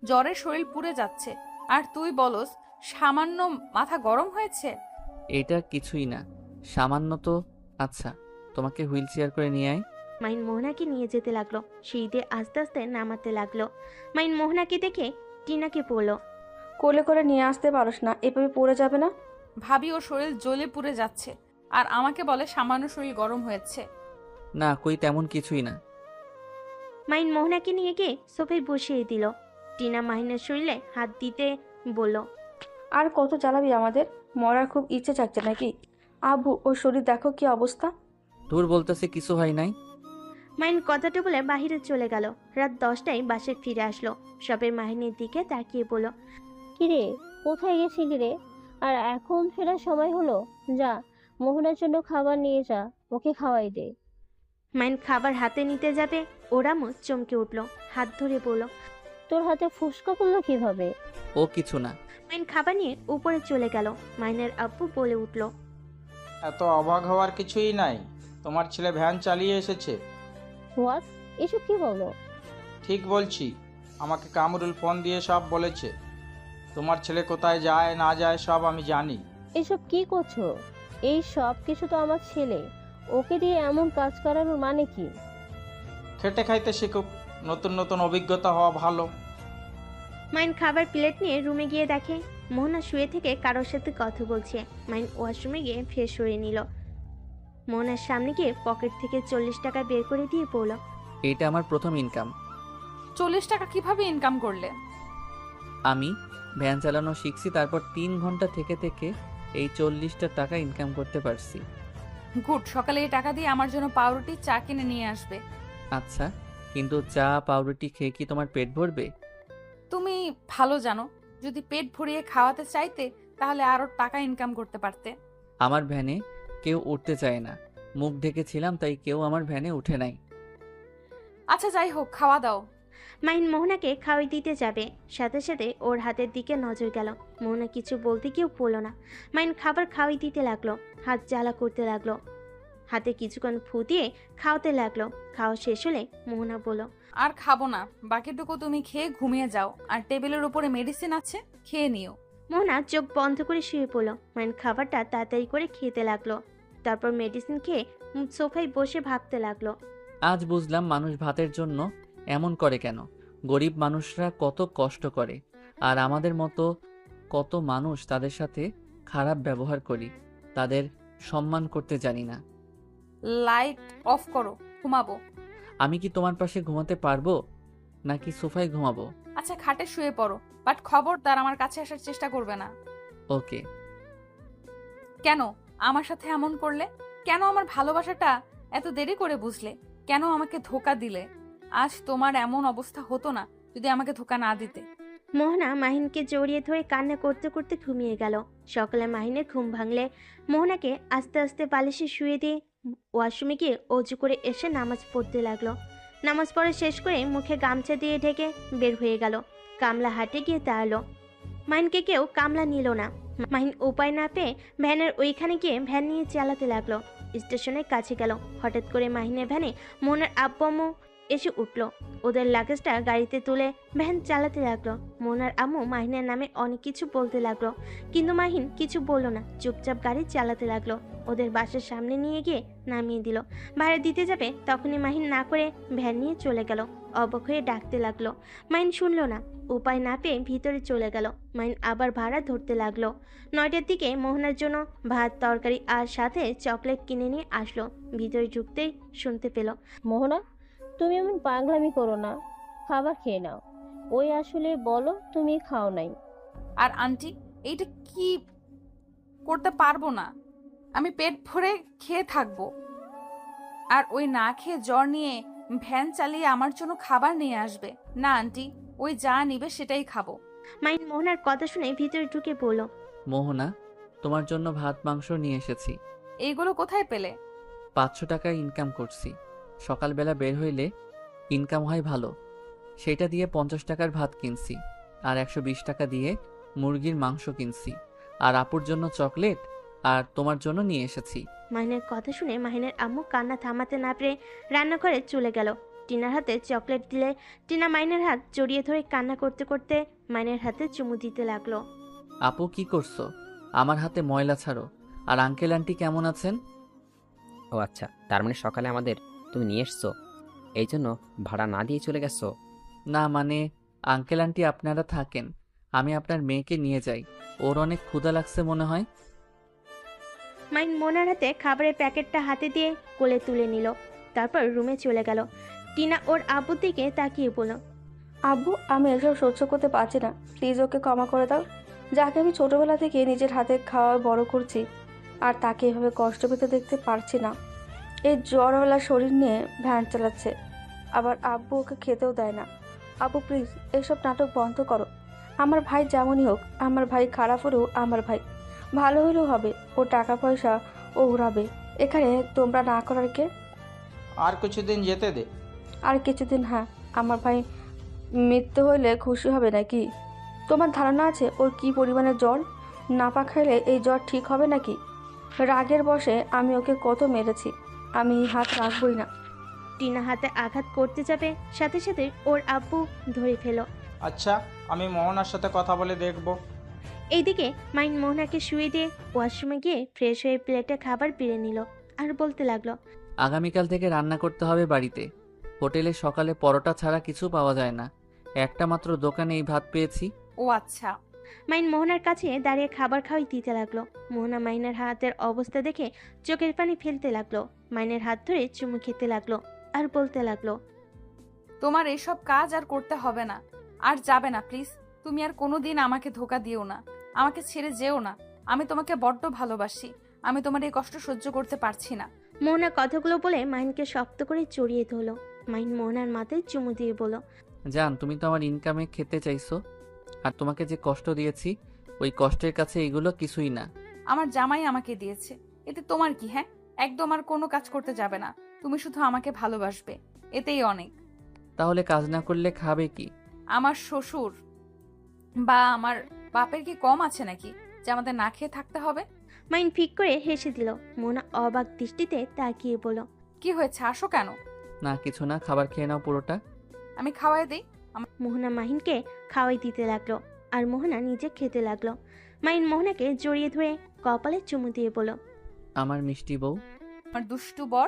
জ্বরে শরীর পুড়ে যাচ্ছে আর তুই বলস সামান্য মাথা গরম হয়েছে। এটা কিছুই না, সামান্য তো। আচ্ছা, তোমাকে হুইল চেয়ার করে নিয়ে আয়। মাহিন মোহনাকে নিয়ে যেতে লাগলো। সিঁড়িতে আস্তে আস্তে নামাতে লাগলো। মাহিন মোহনাকে দেখে টিনাকে পড়ল। কোলে করে নিয়ে আসতে পারোস না, এভাবে পড়ে যাবে না? ভাবি ওর শরীর জ্বলে পুড়ে যাচ্ছে আর আমাকে বলে সামান্য শরীর গরম হয়েছে। না, কই তেমন কিছুই না। মাহিন মোহনাকে নিয়ে গিয়ে সোফায় বসিয়ে দিল। টিনা মাহিনের শরীরে হাত দিতে বলল। আর কত জ্বালাবি আমাদের? মরার খুব ইচ্ছে চাচ্ছে নাকি? আব্বু, ওর শরীর দেখো কি অবস্থা। তোর বলতেছে কিছু হয় নাই। মাহিন কথাটা বলে বাহিরে চলে গেল। রাত 10টায় বাসায় ফিরে আসলো। সবাই মাহিনের দিকে তাকিয়ে বলল। কিরে, কোথায় গেছিলি রে? আর এখন ফেরার সময় হলো? যা, মোহনার জন্য খাবার নিয়ে যা, ওকে খাওয়াই দে। মাহিন খাবার হাতে নিতে যাবে, ওরামও চমকে উঠল। হাত ধরে বলল। তোর হাতে ফুসকা পড়লো কিভাবে? ও কিছু না। মাহিন খাবার নিয়ে উপরে চলে গেল। মাহিনের আব্বু বলে উঠল। এত অবাক হওয়ার কিছুই নাই, তোমার ছেলে ভ্যান চালিয়ে এসেছে। হোয়াট? এসব কি বলো? ঠিক বলছি, আমাকে কামরুল ফোন দিয়ে সব বলেছে। তোমার ছেলে কোথায় যায় না যায় সব আমি জানি। এসব কি করছো? এই সব কিছু তো আমার ছেলে, ওকে দিয়ে এমন কাজ করানোর মানে কি? খেটে খাইতে শিখুক, নতুন নতুন অভিজ্ঞতা হওয়া ভালো। মাহিন খাবার প্লেট নিয়ে রুমে গিয়ে দেখে মোহনা শুয়ে থেকে কারোর সাথে কথা বলছে। মাহিন ওয়াশরুমে গিয়ে ফ্রেশ হয়ে নিল। মোহনার সামনে গিয়ে পকেট থেকে 40 টাকা বের করে দিয়ে বলল। এইটা আমার প্রথম ইনকাম। 40 টাকা কিভাবে ইনকাম করলে? আমি ভ্যান চালানো শিখছি, তারপর 3 ঘন্টা থেকে থেকে এই 40টা টাকা ইনকাম করতে পারছি। গুড, সকালে এই টাকা দিয়ে আমার জন্য পাউরুটি চা কিনে নিয়ে আসবে। আচ্ছা, কিন্তু চা পাউরুটি খেয়ে কি তোমার পেট ভরবে? তুমি ভালো জানো, যদি পেট ভরিয়ে খাওয়াতে চাইতে তাহলে আরো টাকা ইনকাম করতে পারতে। আমার ভ্যানে কেউ উঠতে চায় না, মুখ ঢেকেছিলাম তাই কেউ আমার ভ্যানে উঠে নাই। আচ্ছা যাই হোক, খাওয়া দাও। মাহিন মোহনাকে খাওয়াই দিতে যাবে, সাথে সাথে ওর হাতের দিকে নজর গেল। মোহনা কিছু বলতে কেউ বলল না। মাহিন খাবার খাওয়াই দিতে লাগলো, হাত জ্বালা করতে লাগলো। হাতে কিছুক্ষণ ফু দিয়ে খাওয়াতে লাগলো। খাওয়া শেষ হলে মোহনা বলল। আর খাবো না, বাকিটুকু তুমি খেয়ে ঘুমিয়ে যাও, আর টেবিলের উপরে মেডিসিন আছে, খেয়ে নিও। মোহনা চোখ বন্ধ করে শুয়ে পড়ল। মাহিন খাবারটা তাড়াতাড়ি করে খেতে লাগলো। তারপর মেডিসিন খেয়ে সোফায় বসে ভাবতে লাগলো। আজ বুঝলাম মানুষ ভাতের জন্য এমন করে কেন। গরিব মানুষরা কত কষ্ট করে, আর আমাদের মতো কত মানুষ তাদের সাথে খারাপ ব্যবহার করি, তাদের সম্মান করতে জানি না। লাইট অফ করো, ঘুমাবো। আমি কি তোমার পাশে ঘুমাতে পারবো নাকি সোফায় ঘুমাবো? আচ্ছা খাটে শুয়ে পড়ো, বাট খবরদার আমার কাছে আসার চেষ্টা করবে না। ওকে। কেন আমার সাথে এমন করলে? কেন আমার ভালোবাসাটা এত দেরি করে বুঝলে? কেন আমাকে ধোকা দিলে? আজ তোমার এমন অবস্থা হতো না যদি আমাকে ধোকা না দিতে। মোহনা মাহিনকে জড়িয়ে ধরে কান্না করতে করতে ঘুমিয়ে গেল। সকালে মাহিনের ঘুম ভাঙলে মোহনাকে আস্তে আস্তে বালিশে শুয়ে দিয়ে ওয়াশরুমে গিয়ে অজু করে এসে নামাজ পড়তে লাগলো। নামাজ পড়া শেষ করে মুখে গামছা দিয়ে ঢেকে বের হয়ে গেল। কামলা হাটে গিয়ে দাঁড়ালো। মাহিনকে কেউ কামলা নিল না। মাহিন উপায় না পেয়ে ভ্যানের ওইখানে গিয়ে ভ্যান নিয়ে চালাতে লাগলো। স্টেশনের কাছে গেল। হঠাৎ করে মাহিনের ভ্যানে মোহনার আব্বু আম্মু এসে উঠলো। ওদের লাগেজটা গাড়িতে তুলে ভ্যান চালাতে লাগলো। মোহনার আম্মু মাহিনের নামে অনেক কিছু বলতে লাগলো, কিন্তু মাহিন কিছু বলল না, চুপচাপ গাড়ি চালাতে লাগলো। ওদের বাসার সামনে নিয়ে গিয়ে নামিয়ে দিল। ভাড়া দিতে যাবে তখনই মাহিন না করে ভ্যান নিয়ে চলে গেল। অবাক হয়ে ডাকতে লাগলো। মাহিন শুনলো না। উপায় না পেয়ে ভিতরে চলে গেল। মাহিন আবার ভাড়া ধরতে লাগলো। 9টার দিকে মোহনার জন্য ভাত তরকারি আর সাথে চকলেট কিনে নিয়ে আসলো। ভিতরে ঢুকতেই শুনতে পেল। মোহনা, তুমি এমন পাগলামি করো না, খাবার খেয়ে নাও। ওই আসলে বলো তুমি খাও নাই। আর আন্টি, এইটা কি করতে পারবো না। আমি পেট ভরে খেয়ে থাকবো, আর ওই না খেয়ে জ্বর নিয়ে ভ্যান চালিয়ে আমার জন্য খাবার নিয়ে আসবে। না আন্টি, ওই যা নিবে সেটাই খাবো। মাহিন মোহনার কথা শুনে ভিতরে ঢুকে পড়ল। মোহনা, তোমার জন্য ভাত মাংস নিয়ে এসেছি। এইগুলো কোথায় পেলে? 500 টাকা ইনকাম করছি। সকালবেলা বের হইলে ইনকাম হয় ভালো, সেটা দিয়ে 50 টাকার ভাত কিনছি, আর 120 টাকা দিয়ে মুরগির মাংস কিনছি, আর আপুর জন্য চকলেট, আর তোমার জন্য নিয়ে এসেছি। মাহিনের কথা শুনে মাহিনের আম্মু কান্না থামাতে না পেরে রান্নাঘরে চলে গেল। টিনার হাতে চকলেট দিলে টিনা মাইনের হাত জড়িয়ে ধরে কান্না করতে করতে মাইনের হাতে চুমু দিতে লাগলো। আপু কি করছো? আমার হাতে ময়লা ছাড়ো। আর আঙ্কেল আন্টি কেমন আছেন? ও আচ্ছা, তার মানে সকালে আমাদের তুমি নিয়ে এসছো, এই জন্য ভাড়া না দিয়ে চলে গেছো? না মানে আঙ্কেল আন্টি আপনারা থাকেন, আমি আপনার মেয়েকে নিয়ে যাই, ওর অনেক ক্ষুধা লাগছে মনে হয়। মাইন মোনার হাতে খাবারের প্যাকেটটা হাতে দিয়ে কোলে তুলে নিল, তারপর রুমে চলে গেল। টিনা ওর আব্বুর দিকে তাকিয়ে বলল, আব্বু, আমি এসব সহ্য করতে পারছি না, প্লিজ ওকে ক্ষমা করে দাও। যাকে আমি ছোটবেলা থেকে নিজের হাতে খাওয়া বড় করছি, আর তাকে এভাবে কষ্ট পেতে দেখতে পারছি না। এই জ্বরওয়ালা শরীর নিয়ে ভ্যান চালাচ্ছে, আবার আব্বু ওকে খেতেও দেয় না। আব্বু প্লিজ এসব নাটক বন্ধ করো। আমার ভাই যেমনই হোক, আমার ভাই খারাপ হলেও আমার ভাই, ভালো হলেও হবে। ও টাকা পয়সা ও উড়াবে, এখানে তোমরা না করার কে? আর কিছুদিন যেতে দে। আর কিছুদিন, হ্যাঁ। আমার ভাই মৃত্যু হইলে খুশি হবে নাকি? তোমার ধারণা আছে ওর কি পরিমাণে জ্বর? নাপা খাইলে এই জ্বর ঠিক হবে নাকি? রাগের বশে আমি ওকে কত মেরেছি, আমি হাত রাখবই না। টিনা হাতে আঘাত করতে যাবে, সাথে সাথে ওর আব্বু ধরে ফেল। আচ্ছা, আমি মোহনার সাথে কথা বলে দেখব। এইদিকে মাইন মোহনাকে শুয়ে দিয়ে ওয়াশরুমে গিয়ে ফ্রেশ হয়ে প্লেটে খাবার বেড়ে নিল আর বলতে লাগলো, আগামীকাল থেকে রান্না করতে হবে বাড়িতে। হোটেলে সকালে পরোটা ছাড়া কিছু পাওয়া যায় না, একটা মাত্র দোকানে এই ভাত পেয়েছি। ও আচ্ছা। মাইন মোহনার কাছে দাঁড়িয়ে খাবার খাওয়াই দিতে লাগলো। মোহনা মাইনের হাতের অবস্থা দেখে চোখের পানি ফেলতে লাগলো, মাইনের হাত ধরে চুমু খেতে লাগলো আর বলতে লাগলো, তোমার এসব কাজ আর করতে হবে না, আর যাবে না প্লিজ। তুমি আর কোনোদিন আমাকে ধোকা দিও না, আমাকে ছেড়ে যেও না। আমি তোমাকে বড্ড ভালোবাসি, আমি তোমার এই কষ্ট সহ্য করতে পারছি না। মোহনা কথাগুলো বলে মাইনকে শক্ত করে জড়িয়ে ধরলো। মাইন মোহনার মাথায় চুমু দিয়ে বলল, জান, তুমি তো আমার ইনকামে খেতে চাইছো, আর তোমাকে যে কষ্ট দিয়েছি ওই কষ্টের কাছে এগুলো কিছুই না। আমার জামাই আমাকে দিয়েছে, এতে তোমার কি? হ্যাঁ, একদম আর কোনো কাজ করতে যাবে না, তুমি শুধু আমাকে ভালোবাসবে, এতেই অনেক। তাহলে কাজ না করলে খাবে কি? আমার শ্বশুর বা আমার বাপের কি কম আছে নাকি যে আমাদের না খেয়ে থাকতে হবে? মাইন ফিক করে হেসে দিল। মোহনা অবাক দৃষ্টিতে তাকিয়ে বলল, কি হয়েছে, আসো কেন? না কিছু না, খাবার খেয়ে নাও পুরোটা। আমি খাওয়াই দিই। মোহনা মাহিনকে খাওয়াই দিতে লাগলো আর মোহনা নিজে খেতে লাগলো। মাইন মোহনাকে জড়িয়ে ধরে কপালে চুমু দিয়ে বলল, আমার মিষ্টি বউ। আমার দুষ্টু বর।